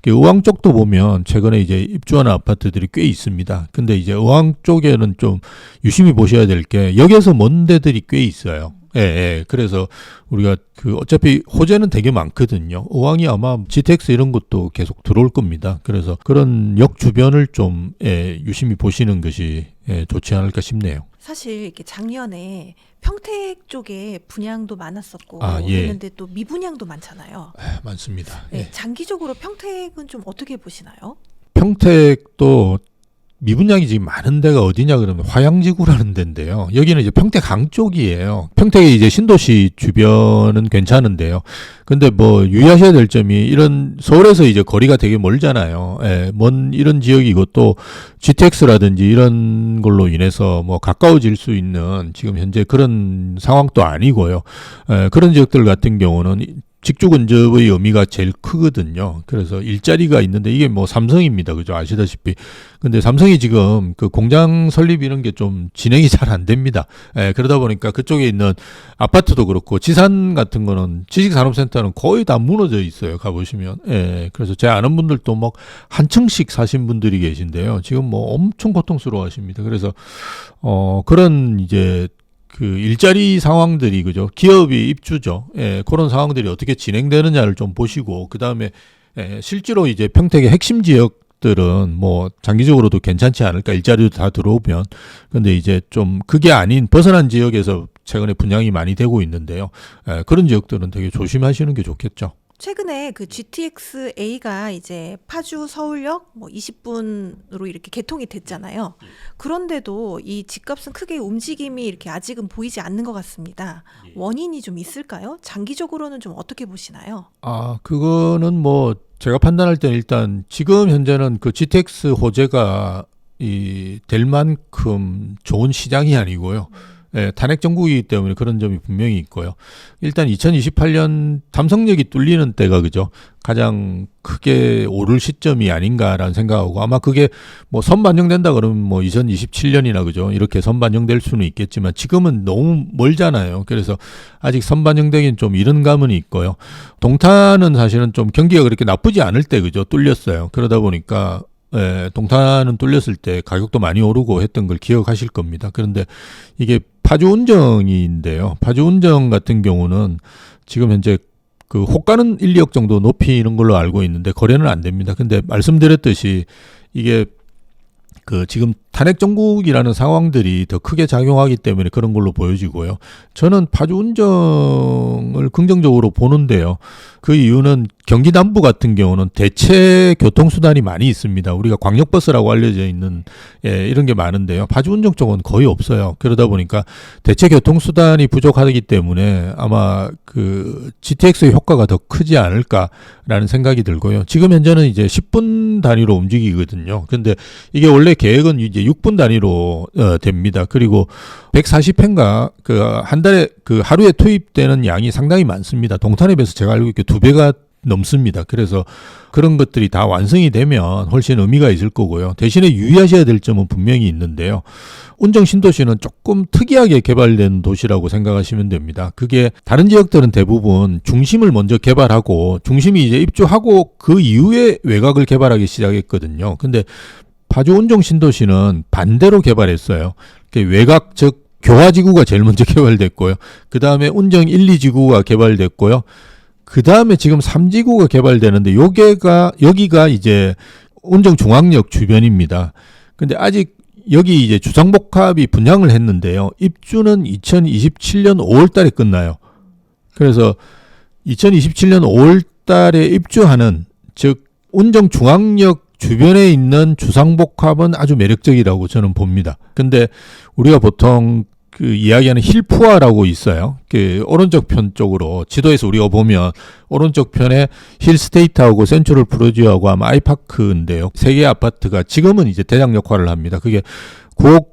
의왕 쪽도 보면 최근에 이제 입주하는 아파트들이 꽤 있습니다. 근데 이제 의왕 쪽에는 좀 유심히 보셔야 될 게 역에서 먼 데들이 꽤 있어요. 예. 그래서 우리가 그 어차피 호재는 되게 많거든요. 의왕이 아마 GTX 이런 것도 계속 들어올 겁니다. 그래서 그런 역 주변을 좀 유심히 보시는 것이 좋지 않을까 싶네요. 사실 이렇게 작년에 평택 쪽에 분양도 많았었고 예. 했는데 또 미분양도 많잖아요. 많습니다. 네, 예. 장기적으로 평택은 좀 어떻게 보시나요? 평택도 미분양이 지금 많은 데가 어디냐 그러면 화양지구라는 데인데요. 여기는 이제 평택강 쪽이에요. 평택의 이제 신도시 주변은 괜찮은데요. 근데 뭐 유의하셔야 될 점이 이런 서울에서 이제 거리가 되게 멀잖아요. 먼 이런 지역이고 또 GTX라든지 이런 걸로 인해서 뭐 가까워질 수 있는 지금 현재 그런 상황도 아니고요. 그런 지역들 같은 경우는 직주 근접의 의미가 제일 크거든요. 그래서 일자리가 있는데 이게 뭐 삼성입니다. 그죠? 아시다시피. 근데 삼성이 지금 그 공장 설립 이런 게 좀 진행이 잘 안 됩니다. 그러다 보니까 그쪽에 있는 아파트도 그렇고 지산 같은 거는 지식산업센터는 거의 다 무너져 있어요. 가보시면. 그래서 제 아는 분들도 막 한 층씩 사신 분들이 계신데요. 지금 뭐 엄청 고통스러워 하십니다. 그래서, 그런 이제 그 일자리 상황들이 그죠 기업이 입주죠 그런 상황들이 어떻게 진행되느냐를 좀 보시고 그 다음에 실제로 이제 평택의 핵심 지역들은 뭐 장기적으로도 괜찮지 않을까 일자리도 다 들어오면 근데 이제 좀 그게 아닌 벗어난 지역에서 최근에 분양이 많이 되고 있는데요 그런 지역들은 되게 조심하시는 게 좋겠죠. 최근에 그 GTX-A가 이제 파주 서울역 뭐 20분으로 이렇게 개통이 됐잖아요. 그런데도 이 집값은 크게 움직임이 이렇게 아직은 보이지 않는 것 같습니다. 원인이 좀 있을까요? 장기적으로는 좀 어떻게 보시나요? 그거는 뭐 제가 판단할 때는 일단 지금 현재는 그 GTX 호재가 될 만큼 좋은 시장이 아니고요. 탄핵 정국이기 때문에 그런 점이 분명히 있고요. 일단 2028년 삼성역이 뚫리는 때가 그죠 가장 크게 오를 시점이 아닌가라는 생각하고 아마 그게 뭐 선반영된다 그러면 뭐 2027년이나 그죠 이렇게 선반영될 수는 있겠지만 지금은 너무 멀잖아요. 그래서 아직 선반영되긴 좀 이른 감은 있고요. 동탄은 사실은 좀 경기가 그렇게 나쁘지 않을 때 그죠 뚫렸어요. 그러다 보니까 동탄은 뚫렸을 때 가격도 많이 오르고 했던 걸 기억하실 겁니다. 그런데 이게 파주운정인데요. 파주운정 같은 경우는 지금 현재 그 호가는 1, 2억 정도 높이는 걸로 알고 있는데 거래는 안 됩니다. 근데 말씀드렸듯이 이게 그 지금 탄핵 정국이라는 상황들이 더 크게 작용하기 때문에 그런 걸로 보여지고요. 저는 파주 운정을 긍정적으로 보는데요. 그 이유는 경기 남부 같은 경우는 대체 교통수단이 많이 있습니다. 우리가 광역버스라고 알려져 있는 이런 게 많은데요. 파주 운정 쪽은 거의 없어요. 그러다 보니까 대체 교통수단이 부족하기 때문에 아마 그 GTX의 효과가 더 크지 않을까라는 생각이 들고요. 지금 현재는 이제 10분 단위로 움직이거든요. 근데 이게 원래 계획은 이제 6분 단위로 됩니다. 그리고 140회인가 그 한 달에 그 하루에 투입되는 양이 상당히 많습니다. 동탄에 비해서 제가 알고 있게 2배가 넘습니다. 그래서 그런 것들이 다 완성이 되면 훨씬 의미가 있을 거고요. 대신에 유의하셔야 될 점은 분명히 있는데요. 운정 신도시는 조금 특이하게 개발된 도시라고 생각하시면 됩니다. 그게 다른 지역들은 대부분 중심을 먼저 개발하고 중심이 이제 입주하고 그 이후에 외곽을 개발하기 시작했거든요. 근데 파주 운정 신도시는 반대로 개발했어요. 외곽 즉 교화지구가 제일 먼저 개발됐고요. 그 다음에 운정 1, 2지구가 개발됐고요. 그 다음에 지금 3지구가 개발되는데 여기가 이제 운정 중앙역 주변입니다. 근데 아직 여기 이제 주상복합이 분양을 했는데요. 입주는 2027년 5월 달에 끝나요. 그래서 2027년 5월 달에 입주하는 즉 운정 중앙역 주변에 있는 주상복합은 아주 매력적이라고 저는 봅니다. 근데 우리가 보통 그 이야기하는 힐푸아라고 있어요. 그 오른쪽 편 쪽으로 지도에서 우리가 보면 오른쪽 편에 힐스테이트하고 센트럴 프로지오하고 아마 아이파크인데요. 세 개의 아파트가 지금은 이제 대장 역할을 합니다. 그게 9억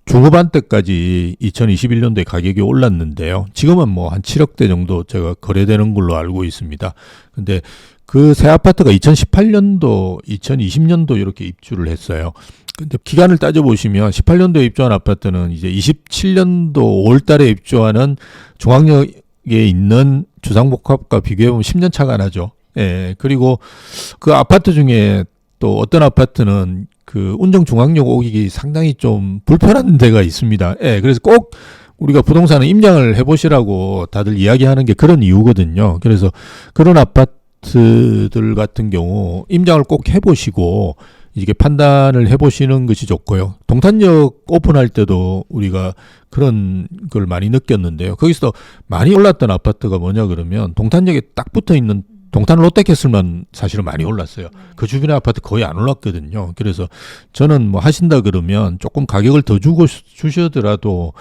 중후반대까지 2021년도에 가격이 올랐는데요. 지금은 뭐 한 7억대 정도 제가 거래되는 걸로 알고 있습니다. 근데 그 새 아파트가 2018년도, 2020년도 이렇게 입주를 했어요. 근데 기간을 따져보시면 18년도에 입주한 아파트는 이제 27년도 5월 달에 입주하는 중앙역에 있는 주상복합과 비교해보면 10년 차가 나죠. 예. 그리고 그 아파트 중에 또 어떤 아파트는 그 운정 중앙역 오기 상당히 좀 불편한 데가 있습니다. 예. 그래서 꼭 우리가 부동산은 임장을 해보시라고 다들 이야기하는 게 그런 이유거든요. 그래서 그런 아파트들 같은 경우 임장을 꼭 해보시고 이게 판단을 해보시는 것이 좋고요. 동탄역 오픈할 때도 우리가 그런 걸 많이 느꼈는데요. 거기서 많이 올랐던 아파트가 뭐냐 그러면 동탄역에 딱 붙어 있는 동탄 롯데캐슬만 사실은 많이 올랐어요. 그 주변의 아파트 거의 안 올랐거든요. 그래서 저는 뭐 하신다 그러면 조금 가격을 더 주시더라도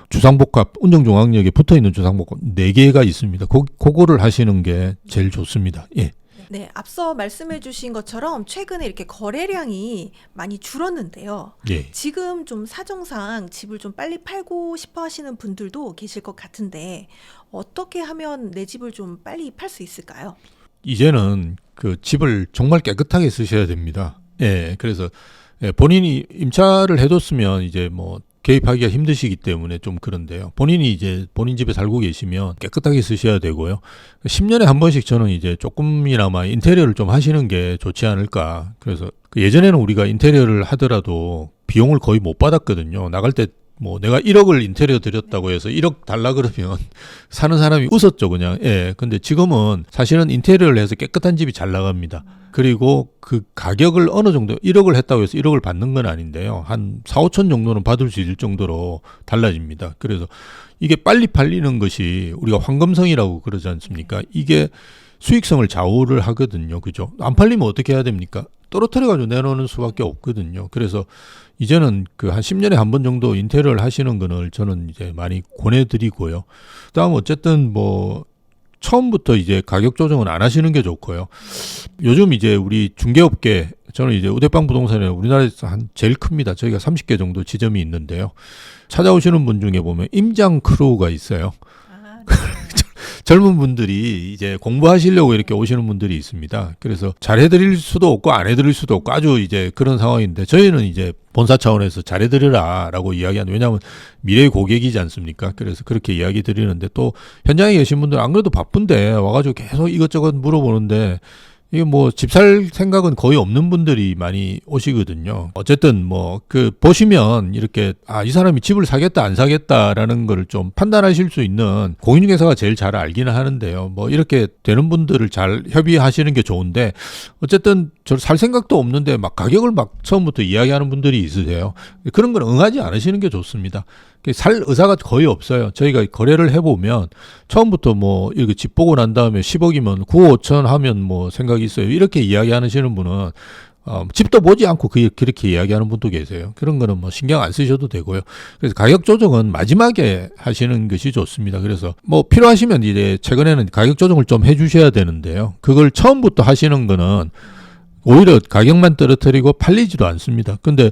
주상복합, 운정중앙역에 붙어 있는 주상복합 4개가 있습니다. 그거를 하시는 게 제일 좋습니다. 예. 네, 앞서 말씀해 주신 것처럼 최근에 이렇게 거래량이 많이 줄었는데요. 예. 지금 좀 사정상 집을 좀 빨리 팔고 싶어 하시는 분들도 계실 것 같은데 어떻게 하면 내 집을 좀 빨리 팔 수 있을까요? 이제는 그 집을 정말 깨끗하게 쓰셔야 됩니다. 예. 그래서 본인이 임차를 해뒀으면 이제 뭐 개입하기가 힘드시기 때문에 좀 그런데요. 본인이 이제 본인 집에 살고 계시면 깨끗하게 쓰셔야 되고요. 10년에 한 번씩 저는 이제 조금이나마 인테리어를 좀 하시는 게 좋지 않을까. 그래서 예전에는 우리가 인테리어를 하더라도 비용을 거의 못 받았거든요. 나갈 때 뭐 내가 1억을 인테리어 드렸다고 해서 1억 달라 그러면 사는 사람이 웃었죠, 그냥. 예. 근데 지금은 사실은 인테리어를 해서 깨끗한 집이 잘 나갑니다. 그리고 그 가격을 어느 정도 1억을 했다고 해서 1억을 받는 건 아닌데요. 한 4, 5천 정도는 받을 수 있을 정도로 달라집니다. 그래서 이게 빨리 팔리는 것이 우리가 황금성이라고 그러지 않습니까? 이게 수익성을 좌우를 하거든요. 그죠? 안 팔리면 어떻게 해야 됩니까? 떨어뜨려가지고 내놓는 수밖에 없거든요. 그래서 이제는 그 한 10년에 한 번 정도 인테리어를 하시는 거를 저는 이제 많이 권해드리고요. 그다음 어쨌든 뭐 처음부터 이제 가격 조정은 안 하시는 게 좋고요. 요즘 이제 우리 중개업계, 저는 이제 우대빵 부동산에 우리나라에서 한 제일 큽니다. 저희가 30개 정도 지점이 있는데요. 찾아오시는 분 중에 보면 임장 크루가 있어요. 젊은 분들이 이제 공부하시려고 이렇게 오시는 분들이 있습니다. 그래서 잘 해드릴 수도 없고 안 해드릴 수도 없고 아주 이제 그런 상황인데 저희는 이제 본사 차원에서 잘 해드리라라고 이야기하는, 왜냐하면 미래의 고객이지 않습니까? 그래서 그렇게 이야기 드리는데 또 현장에 계신 분들 안 그래도 바쁜데 와가지고 계속 이것저것 물어보는데 이게 뭐 집 살 생각은 거의 없는 분들이 많이 오시거든요. 어쨌든 뭐 그 보시면 이렇게 이 사람이 집을 사겠다 안 사겠다라는 거를 좀 판단하실 수 있는 공인중개사가 제일 잘 알기는 하는데요. 뭐 이렇게 되는 분들을 잘 협의하시는 게 좋은데 어쨌든 저 살 생각도 없는데 막 가격을 막 처음부터 이야기하는 분들이 있으세요. 그런 건 응하지 않으시는 게 좋습니다. 살 의사가 거의 없어요. 저희가 거래를 해보면 처음부터 뭐 이렇게 집 보고 난 다음에 10억이면 9억 5천 하면 뭐 생각이 있어요. 이렇게 이야기하시는 분은 집도 보지 않고 그렇게 이야기하는 분도 계세요. 그런 거는 뭐 신경 안 쓰셔도 되고요. 그래서 가격 조정은 마지막에 하시는 것이 좋습니다. 그래서 뭐 필요하시면 이제 최근에는 가격 조정을 좀 해주셔야 되는데요. 그걸 처음부터 하시는 거는 오히려 가격만 떨어뜨리고 팔리지도 않습니다. 근데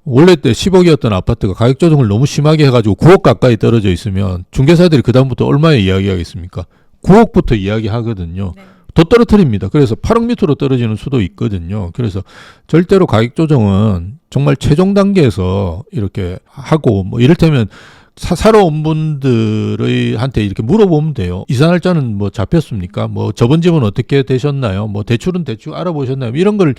원래 때 10억이었던 아파트가 가격 조정을 너무 심하게 해가지고 9억 가까이 떨어져 있으면 중개사들이 그다음부터 얼마에 이야기하겠습니까? 9억부터 이야기하거든요. 네. 더 떨어뜨립니다. 그래서 8억 밑으로 떨어지는 수도 있거든요. 그래서 절대로 가격 조정은 정말 최종 단계에서 이렇게 하고 뭐 이를테면 사러 온 분들한테 이렇게 물어보면 돼요. 이사 날짜는 뭐 잡혔습니까? 뭐 저번 집은 어떻게 되셨나요? 뭐 대출은 대충 알아보셨나요? 이런 걸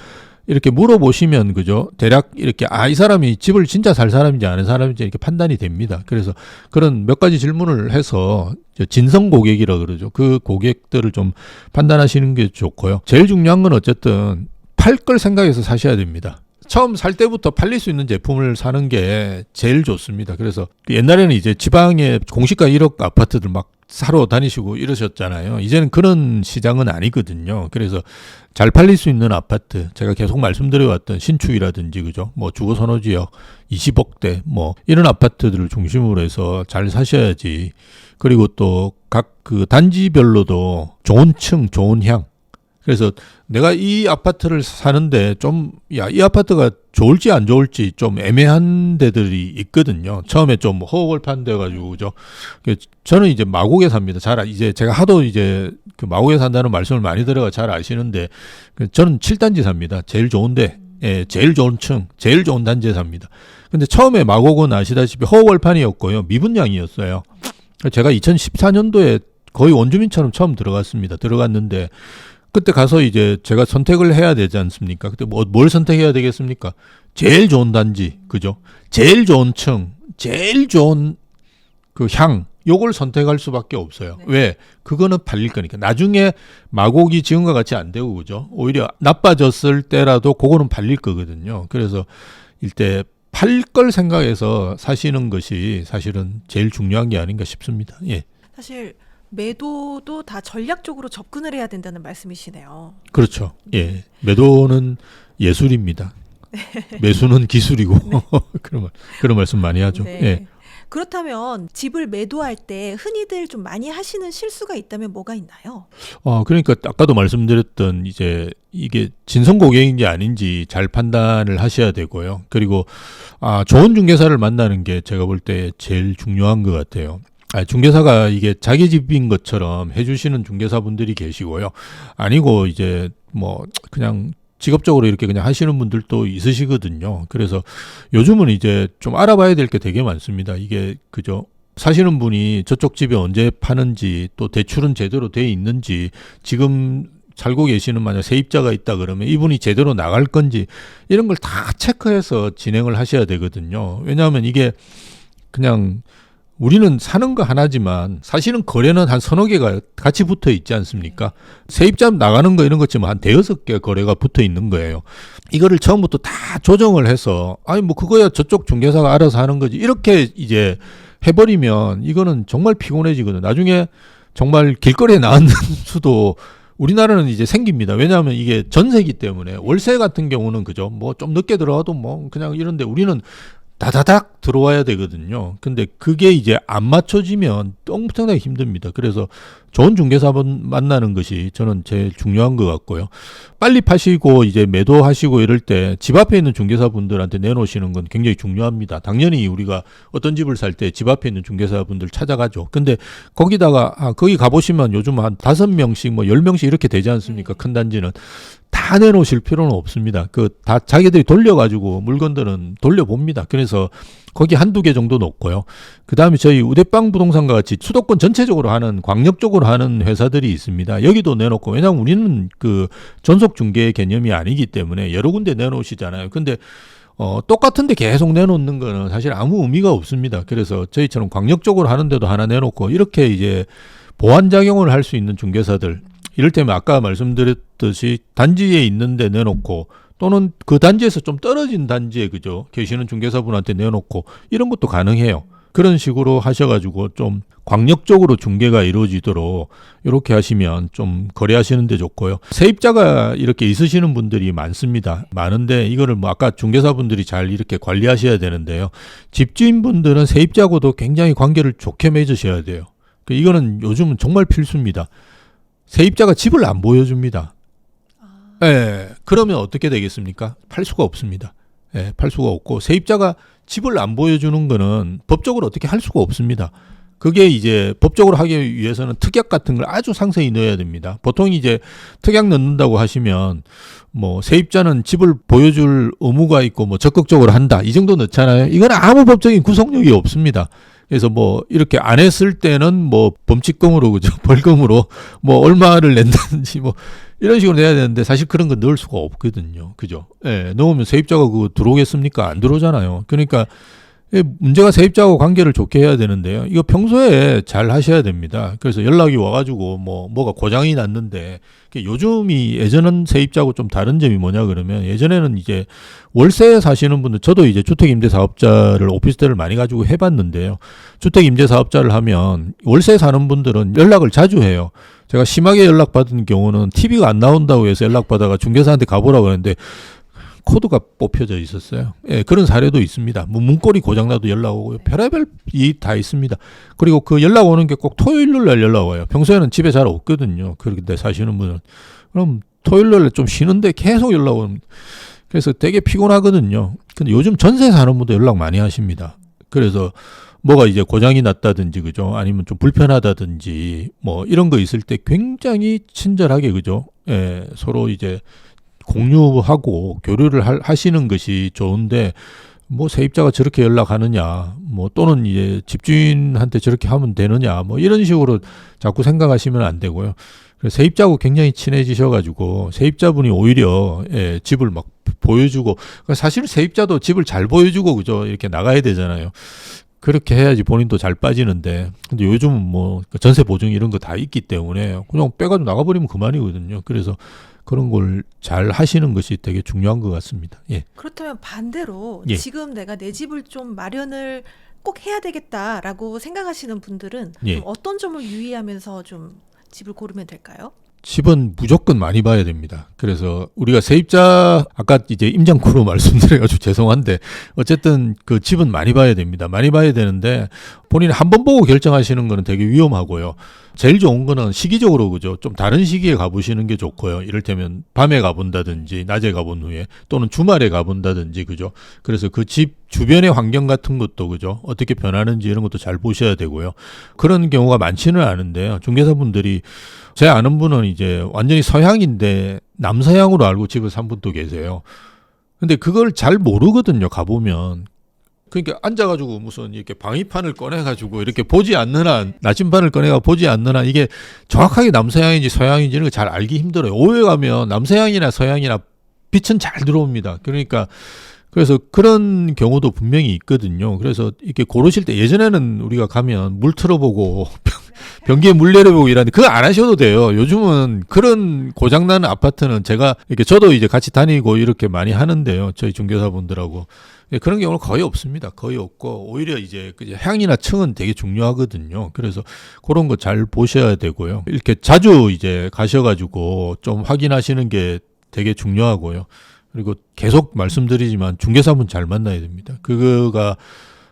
이렇게 물어보시면 그죠? 대략 이렇게 이 사람이 집을 진짜 살 사람인지 아는 사람인지 이렇게 판단이 됩니다. 그래서 그런 몇 가지 질문을 해서 진성 고객이라 그러죠. 그 고객들을 좀 판단하시는 게 좋고요. 제일 중요한 건 어쨌든 팔 걸 생각해서 사셔야 됩니다. 처음 살 때부터 팔릴 수 있는 제품을 사는 게 제일 좋습니다. 그래서 옛날에는 이제 지방에 공시가 1억 아파트들 막 사러 다니시고 이러셨잖아요. 이제는 그런 시장은 아니거든요. 그래서 잘 팔릴 수 있는 아파트, 제가 계속 말씀드려왔던 신축이라든지 그죠? 뭐 주거 선호 지역 20억대 뭐 이런 아파트들을 중심으로 해서 잘 사셔야지. 그리고 또 각 그 단지별로도 좋은 층, 좋은 향. 그래서 내가 이 아파트를 사는데 좀, 이 아파트가 좋을지 안 좋을지 좀 애매한 데들이 있거든요. 처음에 좀 허허벌 판돼가지고, 그죠. 저는 이제 마곡에 삽니다. 이제 제가 하도 이제 그 마곡에 산다는 말씀을 많이 들어가 잘 아시는데, 저는 7단지 삽니다. 제일 좋은데, 예, 제일 좋은 층, 제일 좋은 단지에 삽니다. 근데 처음에 마곡은 아시다시피 허허벌판이었고요. 미분양이었어요. 제가 2014년도에 거의 원주민처럼 처음 들어갔는데, 그때 가서 이제 제가 선택을 해야 되지 않습니까? 그때 뭘 선택해야 되겠습니까? 제일 좋은 단지, 그죠? 제일 좋은 층, 제일 좋은 그 향, 요걸 선택할 수밖에 없어요. 네. 왜? 그거는 팔릴 거니까. 나중에 마곡이 지금과 같이 안 되고, 그죠? 오히려 나빠졌을 때라도 그거는 팔릴 거거든요. 그래서 일대 팔 걸 생각해서 사시는 것이 사실은 제일 중요한 게 아닌가 싶습니다. 예. 사실 매도도 다 전략적으로 접근을 해야 된다는 말씀이시네요. 그렇죠. 예. 매도는 예술입니다. 매수는 기술이고 네. 그런 말씀 많이 하죠. 네. 예. 그렇다면 집을 매도할 때 흔히들 좀 많이 하시는 실수가 있다면 뭐가 있나요? 그러니까 아까도 말씀드렸던 이제 이게 진성 고객인지 아닌지 잘 판단을 하셔야 되고요. 그리고 좋은 중개사를 만나는 게 제가 볼 때 제일 중요한 것 같아요. 중개사가 이게 자기 집인 것처럼 해주시는 중개사분들이 계시고요. 아니고 이제 뭐 그냥 직업적으로 이렇게 그냥 하시는 분들도 있으시거든요. 그래서 요즘은 이제 좀 알아봐야 될 게 되게 많습니다. 이게 그죠? 사시는 분이 저쪽 집에 언제 파는지 또 대출은 제대로 돼 있는지 지금 살고 계시는 만약 세입자가 있다 그러면 이분이 제대로 나갈 건지 이런 걸 다 체크해서 진행을 하셔야 되거든요. 왜냐하면 이게 그냥 우리는 사는 거 하나지만 사실은 거래는 한 서너 개가 같이 붙어 있지 않습니까? 세입자 나가는 거 이런 것쯤 한 대여섯 개 거래가 붙어 있는 거예요. 이거를 처음부터 다 조정을 해서 뭐 그거야 저쪽 중개사가 알아서 하는 거지 이렇게 이제 해버리면 이거는 정말 피곤해지거든요. 나중에 정말 길거리에 나앉는 수도 우리나라는 이제 생깁니다. 왜냐하면 이게 전세기 때문에 월세 같은 경우는 그죠? 뭐 좀 늦게 들어와도 뭐 그냥 이런데 우리는 다다닥 들어와야 되거든요. 근데 그게 이제 안 맞춰지면 엄청나게 힘듭니다. 그래서 좋은 중개사분 만나는 것이 저는 제일 중요한 것 같고요. 빨리 파시고 이제 매도하시고 이럴 때 집 앞에 있는 중개사분들한테 내놓으시는 건 굉장히 중요합니다. 당연히 우리가 어떤 집을 살 때 집 앞에 있는 중개사분들 찾아가죠. 근데 거기다가 거기 가보시면 요즘 한 5명씩 뭐 10명씩 이렇게 되지 않습니까? 큰 단지는. 다 내놓으실 필요는 없습니다. 다 자기들이 돌려가지고 물건들은 돌려봅니다. 그래서 거기 한두 개 정도 놓고요. 그 다음에 저희 우대빵 부동산과 같이 수도권 전체적으로 하는 광역 쪽으로 광역적으로 하는 회사들이 있습니다. 여기도 내놓고, 왜냐하면 우리는 그 전속 중개 개념이 아니기 때문에 여러 군데 내놓으시잖아요. 근데 똑같은데 계속 내놓는 거는 사실 아무 의미가 없습니다. 그래서 저희처럼 광역적으로 하는데도 하나 내놓고 이렇게 이제 보완작용을 할 수 있는 중개사들, 이를테면 아까 말씀드렸듯이 단지에 있는데 내놓고 또는 그 단지에서 좀 떨어진 단지에 그죠 계시는 중개사분한테 내놓고 이런 것도 가능해요. 그런 식으로 하셔가지고 좀 광역적으로 중개가 이루어지도록 이렇게 하시면 좀 거래하시는 데 좋고요. 세입자가 이렇게 있으시는 분들이 많습니다. 많은데 이거를 뭐 아까 중개사분들이 잘 이렇게 관리하셔야 되는데요. 집주인분들은 세입자하고도 굉장히 관계를 좋게 맺으셔야 돼요. 이거는 요즘은 정말 필수입니다. 세입자가 집을 안 보여줍니다. 예, 그러면 어떻게 되겠습니까? 팔 수가 없습니다. 예, 팔 수가 없고 세입자가 집을 안 보여주는 거는 법적으로 어떻게 할 수가 없습니다. 그게 이제 법적으로 하기 위해서는 특약 같은 걸 아주 상세히 넣어야 됩니다. 보통 이제 특약 넣는다고 하시면 뭐 세입자는 집을 보여줄 의무가 있고 뭐 적극적으로 한다 이 정도 넣잖아요. 이건 아무 법적인 구속력이 없습니다. 그래서 뭐 이렇게 안 했을 때는 뭐 범칙금으로 그죠 벌금으로 뭐 얼마를 낸다든지 뭐 이런 식으로 내야 되는데 사실 그런 거 넣을 수가 없거든요. 그죠? 예, 넣으면 세입자가 그거 들어오겠습니까? 안 들어오잖아요. 그러니까 문제가 세입자하고 관계를 좋게 해야 되는데요. 이거 평소에 잘 하셔야 됩니다. 그래서 연락이 와가지고 뭐가 고장이 났는데 요즘이 예전은 세입자하고 좀 다른 점이 뭐냐 그러면 예전에는 이제 월세 사시는 분들 저도 이제 주택임대사업자를 오피스텔을 많이 가지고 해봤는데요. 주택임대사업자를 하면 월세 사는 분들은 연락을 자주 해요. 제가 심하게 연락받은 경우는 TV가 안 나온다고 해서 연락받아가 중개사한테 가보라고 하는데 코드가 뽑혀져 있었어요. 예, 그런 사례도 있습니다. 뭐 문고리 고장나도 연락 오고요. 별의별 이 다 있습니다. 그리고 그 연락 오는 게 꼭 토요일 날 연락 와요. 평소에는 집에 잘 없거든요. 그런데 사시는 분은. 그럼 토요일 날 좀 쉬는데 계속 연락 오는. 그래서 되게 피곤하거든요. 근데 요즘 전세 사는 분도 연락 많이 하십니다. 그래서 뭐가 이제 고장이 났다든지 그죠? 아니면 좀 불편하다든지 뭐 이런 거 있을 때 굉장히 친절하게 그죠? 예, 서로 이제 공유하고 교류를 하시는 것이 좋은데 뭐 세입자가 저렇게 연락하느냐 뭐 또는 이제 집주인한테 저렇게 하면 되느냐 뭐 이런 식으로 자꾸 생각하시면 안 되고요. 그래서 세입자하고 굉장히 친해지셔가지고 세입자분이 오히려 예, 집을 막 보여주고 사실 세입자도 집을 잘 보여주고 그죠 이렇게 나가야 되잖아요. 그렇게 해야지 본인도 잘 빠지는데 근데 요즘은 뭐 전세 보증 이런 거 다 있기 때문에 그냥 빼가지고 나가버리면 그만이거든요. 그래서 그런 걸 잘 하시는 것이 되게 중요한 것 같습니다. 예. 그렇다면 반대로 예. 지금 내가 내 집을 좀 마련을 꼭 해야 되겠다라고 생각하시는 분들은 예. 좀 어떤 점을 유의하면서 좀 집을 고르면 될까요? 집은 무조건 많이 봐야 됩니다. 그래서 우리가 세입자 아까 이제 임장구로 말씀드려가지고 죄송한데 어쨌든 그 집은 많이 봐야 됩니다. 많이 봐야 되는데 본인이 한 번 보고 결정하시는 거는 되게 위험하고요. 제일 좋은 거는 시기적으로 그죠. 좀 다른 시기에 가보시는 게 좋고요. 이를테면 밤에 가본다든지 낮에 가본 후에 또는 주말에 가본다든지 그죠. 그래서 그 집 주변의 환경 같은 것도 그죠. 어떻게 변하는지 이런 것도 잘 보셔야 되고요. 그런 경우가 많지는 않은데요. 중개사분들이 제 아는 분은 이제 완전히 서양인데 남서양으로 알고 집을 산 분도 계세요. 근데 그걸 잘 모르거든요. 가보면. 그러니까 앉아가지고 무슨 이렇게 방위판을 꺼내가지고 이렇게 보지 않는 한 나침반을 꺼내가 보지 않는 한 이게 정확하게 남서양인지 서양인지 이런 거 잘 알기 힘들어요. 오후에 가면 남서양이나 서양이나 빛은 잘 들어옵니다. 그러니까 그래서 그런 경우도 분명히 있거든요. 그래서 이렇게 고르실 때 예전에는 우리가 가면 물 틀어보고 변기에 물 내려보고 이러는데 그거 안 하셔도 돼요. 요즘은 그런 고장나는 아파트는 제가 이렇게 저도 이제 같이 다니고 이렇게 많이 하는데요. 저희 중개사분들하고. 그런 경우는 거의 없습니다. 거의 없고 오히려 이제 향이나 층은 되게 중요하거든요. 그래서 그런 거 잘 보셔야 되고요. 이렇게 자주 이제 가셔가지고 좀 확인하시는 게 되게 중요하고요. 그리고 계속 말씀드리지만 중개사분 잘 만나야 됩니다. 그거가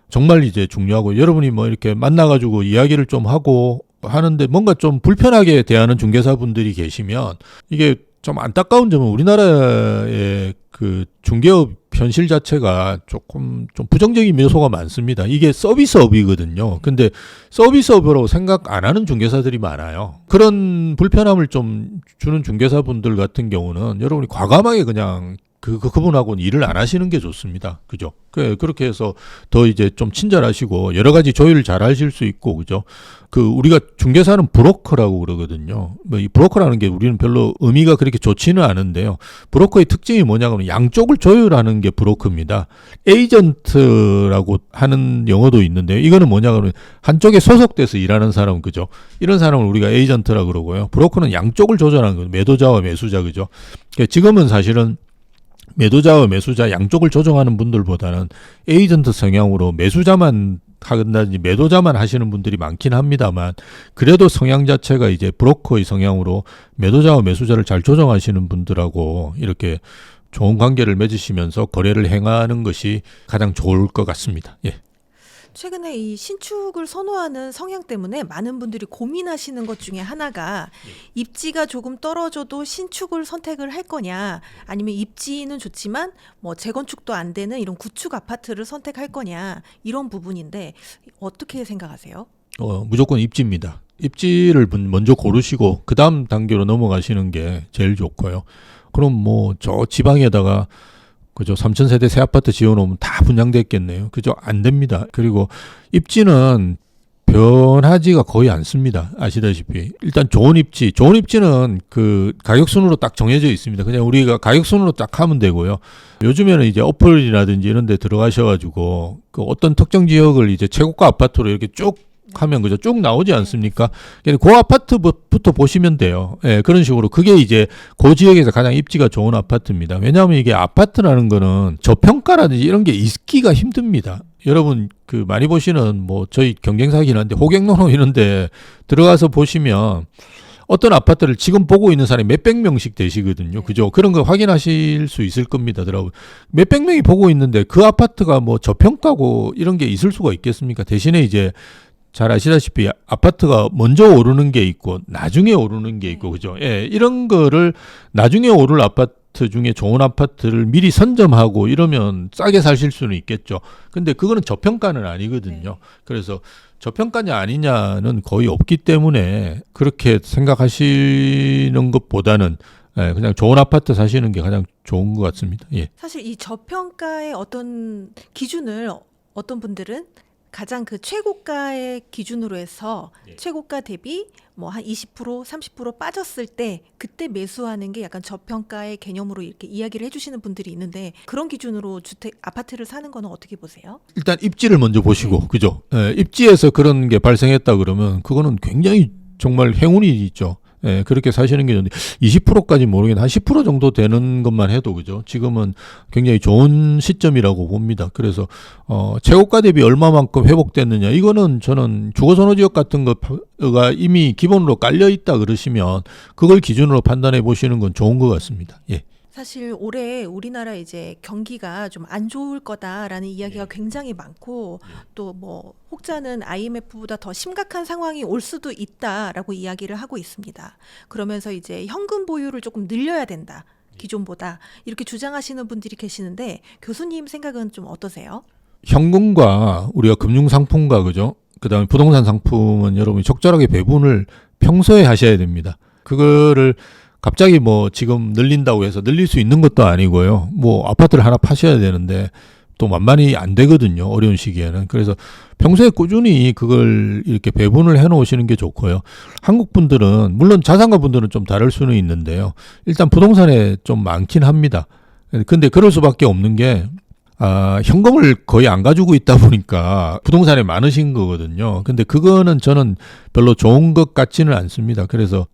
정말 이제 중요하고 여러분이 뭐 이렇게 만나가지고 이야기를 좀 하고 하는데 뭔가 좀 불편하게 대하는 중개사분들이 계시면 이게 좀 안타까운 점은 우리나라의 그 중개업 현실 자체가 조금 좀 부정적인 요소가 많습니다. 이게 서비스업이거든요. 근데 서비스업으로 생각 안 하는 중개사들이 많아요. 그런 불편함을 좀 주는 중개사분들 같은 경우는 여러분이 과감하게 그냥 그분하고는 일을 안 하시는 게 좋습니다. 그죠? 그렇게 해서 더 이제 좀 친절하시고 여러 가지 조율을 잘 하실 수 있고, 그죠? 우리가 중개사는 브로커라고 그러거든요. 뭐 이 브로커라는 게 우리는 별로 의미가 그렇게 좋지는 않은데요. 브로커의 특징이 뭐냐면 양쪽을 조율하는 게 브로커입니다. 에이전트라고 하는 용어도 있는데요. 이거는 뭐냐면 한쪽에 소속돼서 일하는 사람, 그죠? 이런 사람을 우리가 에이전트라고 그러고요. 브로커는 양쪽을 조절하는 거예요. 매도자와 매수자, 그죠? 지금은 사실은 매도자와 매수자 양쪽을 조정하는 분들보다는 에이전트 성향으로 매수자만 하든지 매도자만 하시는 분들이 많긴 합니다만, 그래도 성향 자체가 이제 브로커의 성향으로 매도자와 매수자를 잘 조정하시는 분들하고 이렇게 좋은 관계를 맺으시면서 거래를 행하는 것이 가장 좋을 것 같습니다. 예. 최근에 이 신축을 선호하는 성향 때문에 많은 분들이 고민하시는 것 중에 하나가 입지가 조금 떨어져도 신축을 선택을 할 거냐, 아니면 입지는 좋지만 뭐 재건축도 안 되는 이런 구축 아파트를 선택할 거냐, 이런 부분인데 어떻게 생각하세요? 무조건 입지입니다. 입지를 먼저 고르시고 그 다음 단계로 넘어가시는 게 제일 좋고요. 그럼 뭐 저 지방에다가 그죠? 3,000세대 새 아파트 지어놓으면 다 분양됐겠네요. 그죠? 안 됩니다. 그리고 입지는 변하지가 거의 않습니다. 아시다시피. 일단 좋은 입지는 그 가격순으로 딱 정해져 있습니다. 그냥 우리가 가격순으로 딱 하면 되고요. 요즘에는 이제 어플이라든지 이런 데 들어가셔가지고 그 어떤 특정 지역을 이제 최고가 아파트로 이렇게 쭉 하면 그죠? 쭉 나오지 않습니까? 그 아파트부터 보시면 돼요. 예, 그런 식으로 그게 이제 그 지역에서 가장 입지가 좋은 아파트입니다. 왜냐하면 이게 아파트라는 거는 저평가라든지 이런 게 있기가 힘듭니다. 여러분 그 많이 보시는 뭐 저희 경쟁사긴 한데 호갱노노 이런데 들어가서 보시면 어떤 아파트를 지금 보고 있는 사람이 몇백 명씩 되시거든요. 그죠? 그런 거 확인하실 수 있을 겁니다. 여러분. 몇백 명이 보고 있는데 그 아파트가 뭐 저평가고 이런 게 있을 수가 있겠습니까? 대신에 이제 잘 아시다시피 아파트가 먼저 오르는 게 있고 나중에 오르는 게 있고, 그죠? 예, 이런 거를 나중에 오를 아파트 중에 좋은 아파트를 미리 선점하고 이러면 싸게 사실 수는 있겠죠. 근데 그거는 저평가는 아니거든요. 그래서 저평가냐 아니냐는 거의 없기 때문에 그렇게 생각하시는 것보다는 그냥 좋은 아파트 사시는 게 가장 좋은 것 같습니다. 예. 사실 이 저평가의 어떤 기준을 어떤 분들은 가장 그 최고가의 기준으로 해서 최고가 대비 뭐 한 20% 30% 빠졌을 때 그때 매수하는 게 약간 저평가의 개념으로 이렇게 이야기를 해주시는 분들이 있는데, 그런 기준으로 아파트를 사는 거는 어떻게 보세요? 일단 입지를 먼저 보시고, 그죠? 입지에서 그런 게 발생했다 그러면 그거는 굉장히 정말 행운이 있죠. 예, 그렇게 사시는 게 좋은데 20%까지 모르겠는데 한 10% 정도 되는 것만 해도, 그죠? 지금은 굉장히 좋은 시점이라고 봅니다. 그래서 최고가 대비 얼마만큼 회복됐느냐, 이거는 저는 주거선호지역 같은 거가 이미 기본으로 깔려 있다 그러시면 그걸 기준으로 판단해 보시는 건 좋은 것 같습니다. 예. 사실 올해 우리나라 이제 경기가 좀 안 좋을 거다라는 이야기가 굉장히 많고, 또 뭐 혹자는 IMF보다 더 심각한 상황이 올 수도 있다라고 이야기를 하고 있습니다. 그러면서 이제 현금 보유를 조금 늘려야 된다, 기존보다, 이렇게 주장하시는 분들이 계시는데 교수님 생각은 좀 어떠세요? 현금과 우리가 금융상품과, 그죠? 그다음에 부동산 상품은 여러분이 적절하게 배분을 평소에 하셔야 됩니다. 그거를 갑자기 뭐 지금 늘린다고 해서 늘릴 수 있는 것도 아니고요. 뭐 아파트를 하나 파셔야 되는데 또 만만히 안 되거든요. 어려운 시기에는. 그래서 평소에 꾸준히 그걸 이렇게 배분을 해 놓으시는 게 좋고요. 한국 분들은, 물론 자산가 분들은 좀 다를 수는 있는데요. 일단 부동산에 좀 많긴 합니다. 근데 그럴 수밖에 없는 게 현금을 거의 안 가지고 있다 보니까 부동산에 많으신 거거든요. 근데 그거는 저는 별로 좋은 것 같지는 않습니다. 그래서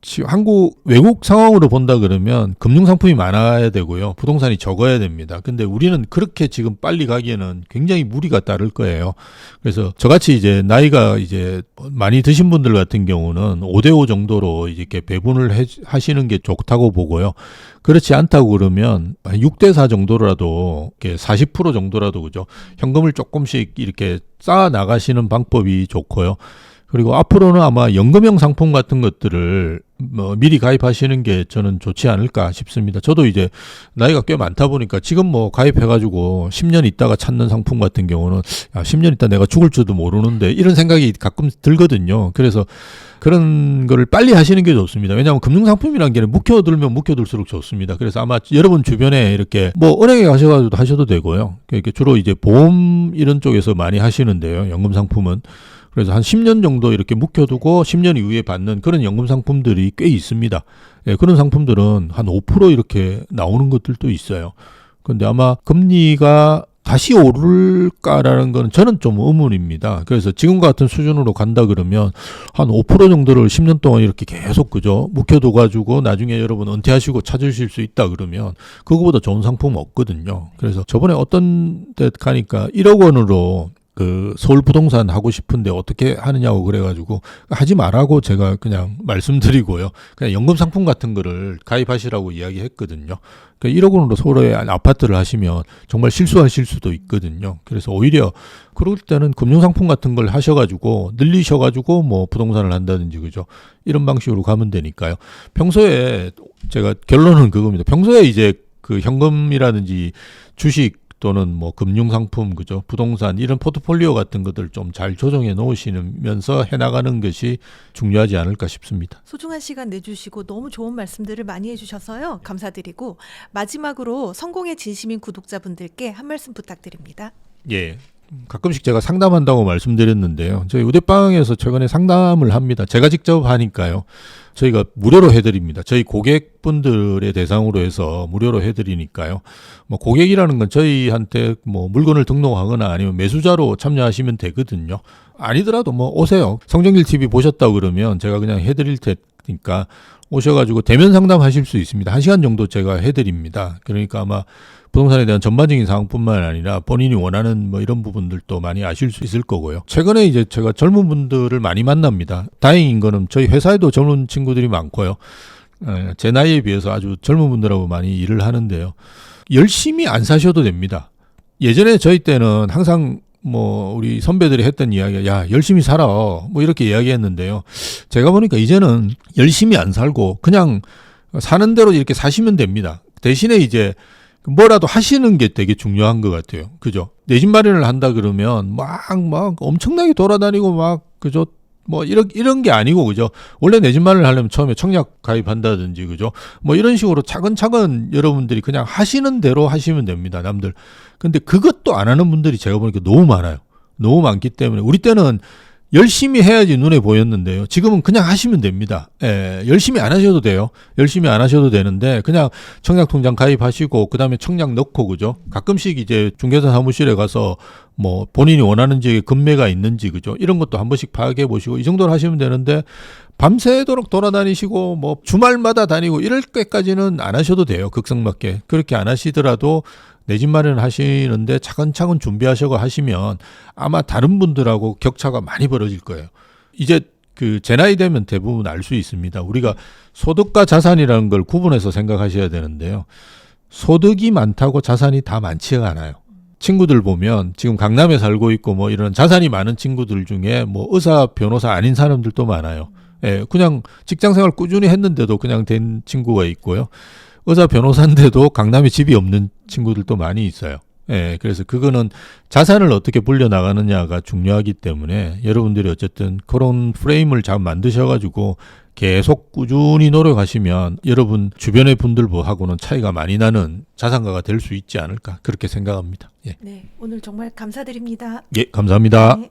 외국 상황으로 본다 그러면 금융상품이 많아야 되고요. 부동산이 적어야 됩니다. 근데 우리는 그렇게 지금 빨리 가기에는 굉장히 무리가 따를 거예요. 그래서 저같이 이제 나이가 이제 많이 드신 분들 같은 경우는 5대5 정도로 이렇게 배분을 하시는 게 좋다고 보고요. 그렇지 않다고 그러면 6대4 정도라도, 40% 정도라도, 그죠? 현금을 조금씩 이렇게 쌓아 나가시는 방법이 좋고요. 그리고 앞으로는 아마 연금형 상품 같은 것들을 뭐 미리 가입하시는 게 저는 좋지 않을까 싶습니다. 저도 이제 나이가 꽤 많다 보니까 지금 뭐 가입해가지고 10년 있다가 찾는 상품 같은 경우는 야, 10년 있다 내가 죽을 줄도 모르는데 이런 생각이 가끔 들거든요. 그래서 그런 거를 빨리 하시는 게 좋습니다. 왜냐하면 금융상품이라는 게 묵혀두면 묵혀둘수록 좋습니다. 그래서 아마 여러분 주변에 이렇게 뭐 은행에 가셔가지고 하셔도 되고요. 이렇게 주로 이제 보험 이런 쪽에서 많이 하시는데요. 연금상품은. 그래서 한 10년 정도 이렇게 묵혀두고 10년 이후에 받는 그런 연금 상품들이 꽤 있습니다. 예, 그런 상품들은 한 5% 이렇게 나오는 것들도 있어요. 그런데 아마 금리가 다시 오를까라는 건 저는 좀 의문입니다. 그래서 지금 같은 수준으로 간다 그러면 한 5% 정도를 10년 동안 이렇게 계속 그죠 묵혀둬 가지고 나중에 여러분 은퇴하시고 찾으실 수 있다 그러면 그거보다 좋은 상품은 없거든요. 그래서 저번에 어떤 데 가니까 1억 원으로 그 서울 부동산 하고 싶은데 어떻게 하느냐고 그래가지고 하지 말라고 제가 그냥 말씀드리고요. 그냥 연금 상품 같은 거를 가입하시라고 이야기했거든요. 그러니까 1억 원으로 서울에 아파트를 하시면 정말 실수하실 수도 있거든요. 그래서 오히려 그럴 때는 금융상품 같은 걸 하셔가지고 늘리셔가지고 뭐 부동산을 한다든지 그죠. 이런 방식으로 가면 되니까요. 평소에 제가 결론은 그겁니다. 평소에 이제 그 현금이라든지 주식 또는 뭐 금융상품 그죠 부동산 이런 포트폴리오 같은 것들 좀 잘 조정해 놓으시면서 해나가는 것이 중요하지 않을까 싶습니다. 소중한 시간 내주시고 너무 좋은 말씀들을 많이 해주셔서요. 감사드리고 마지막으로 성공의 진심인 구독자분들께 한 말씀 부탁드립니다. 예. 가끔씩 제가 상담한다고 말씀드렸는데요. 저희 우대방에서 최근에 상담을 합니다. 제가 직접 하니까요. 저희가 무료로 해드립니다. 저희 고객분들의 대상으로 해서 무료로 해드리니까요. 뭐 고객이라는 건 저희한테 뭐 물건을 등록하거나 아니면 매수자로 참여하시면 되거든요. 아니더라도 뭐 오세요. 성정길 TV 보셨다고 그러면 제가 그냥 해드릴 테니까 오셔가지고 대면 상담하실 수 있습니다. 1시간 정도 제가 해드립니다. 그러니까 아마 부동산에 대한 전반적인 상황뿐만 아니라 본인이 원하는 뭐 이런 부분들도 많이 아실 수 있을 거고요. 최근에 이제 제가 젊은 분들을 많이 만납니다. 다행인 거는 저희 회사에도 젊은 친구들이 많고요. 제 나이에 비해서 아주 젊은 분들하고 많이 일을 하는데요. 열심히 안 사셔도 됩니다. 예전에 저희 때는 항상 뭐 우리 선배들이 했던 이야기가 야 열심히 살아 뭐 이렇게 이야기했는데요. 제가 보니까 이제는 열심히 안 살고 그냥 사는 대로 이렇게 사시면 됩니다. 대신에 이제 뭐라도 하시는 게 되게 중요한 것 같아요. 그죠? 내 집 마련을 한다 그러면 막 엄청나게 돌아다니고 막 그죠? 뭐 이런 게 아니고 그죠? 원래 내 집 마련을 하려면 처음에 청약 가입한다든지 그죠? 뭐 이런 식으로 차근차근 여러분들이 그냥 하시는 대로 하시면 됩니다. 남들. 근데 그것도 안 하는 분들이 제가 보니까 너무 많아요. 너무 많기 때문에 우리 때는 열심히 해야지 눈에 보였는데요. 지금은 그냥 하시면 됩니다. 예, 열심히 안 하셔도 돼요. 열심히 안 하셔도 되는데 그냥 청약통장 가입하시고 그다음에 청약 넣고 그죠? 가끔씩 이제 중개사 사무실에 가서 뭐 본인이 원하는 지역에 금매가 있는지 그죠? 이런 것도 한 번씩 파악해 보시고 이 정도로 하시면 되는데 밤새도록 돌아다니시고 뭐 주말마다 다니고 이럴 때까지는 안 하셔도 돼요. 극성맞게. 그렇게 안 하시더라도 내 집 마련 하시는데 차근차근 준비하셔고 하시면 아마 다른 분들하고 격차가 많이 벌어질 거예요. 이제 그 제 나이 되면 대부분 알 수 있습니다. 우리가 소득과 자산이라는 걸 구분해서 생각하셔야 되는데요. 소득이 많다고 자산이 다 많지가 않아요. 친구들 보면 지금 강남에 살고 있고 뭐 이런 자산이 많은 친구들 중에 뭐 의사, 변호사 아닌 사람들도 많아요. 예, 그냥 직장 생활 꾸준히 했는데도 그냥 된 친구가 있고요. 의사 변호사인데도 강남에 집이 없는 친구들도 많이 있어요. 예, 그래서 그거는 자산을 어떻게 불려나가느냐가 중요하기 때문에 여러분들이 어쨌든 그런 프레임을 잘 만드셔가지고 계속 꾸준히 노력하시면 여러분 주변의 분들하고는 차이가 많이 나는 자산가가 될 수 있지 않을까 그렇게 생각합니다. 예, 네, 오늘 정말 감사드립니다. 예 감사합니다. 네.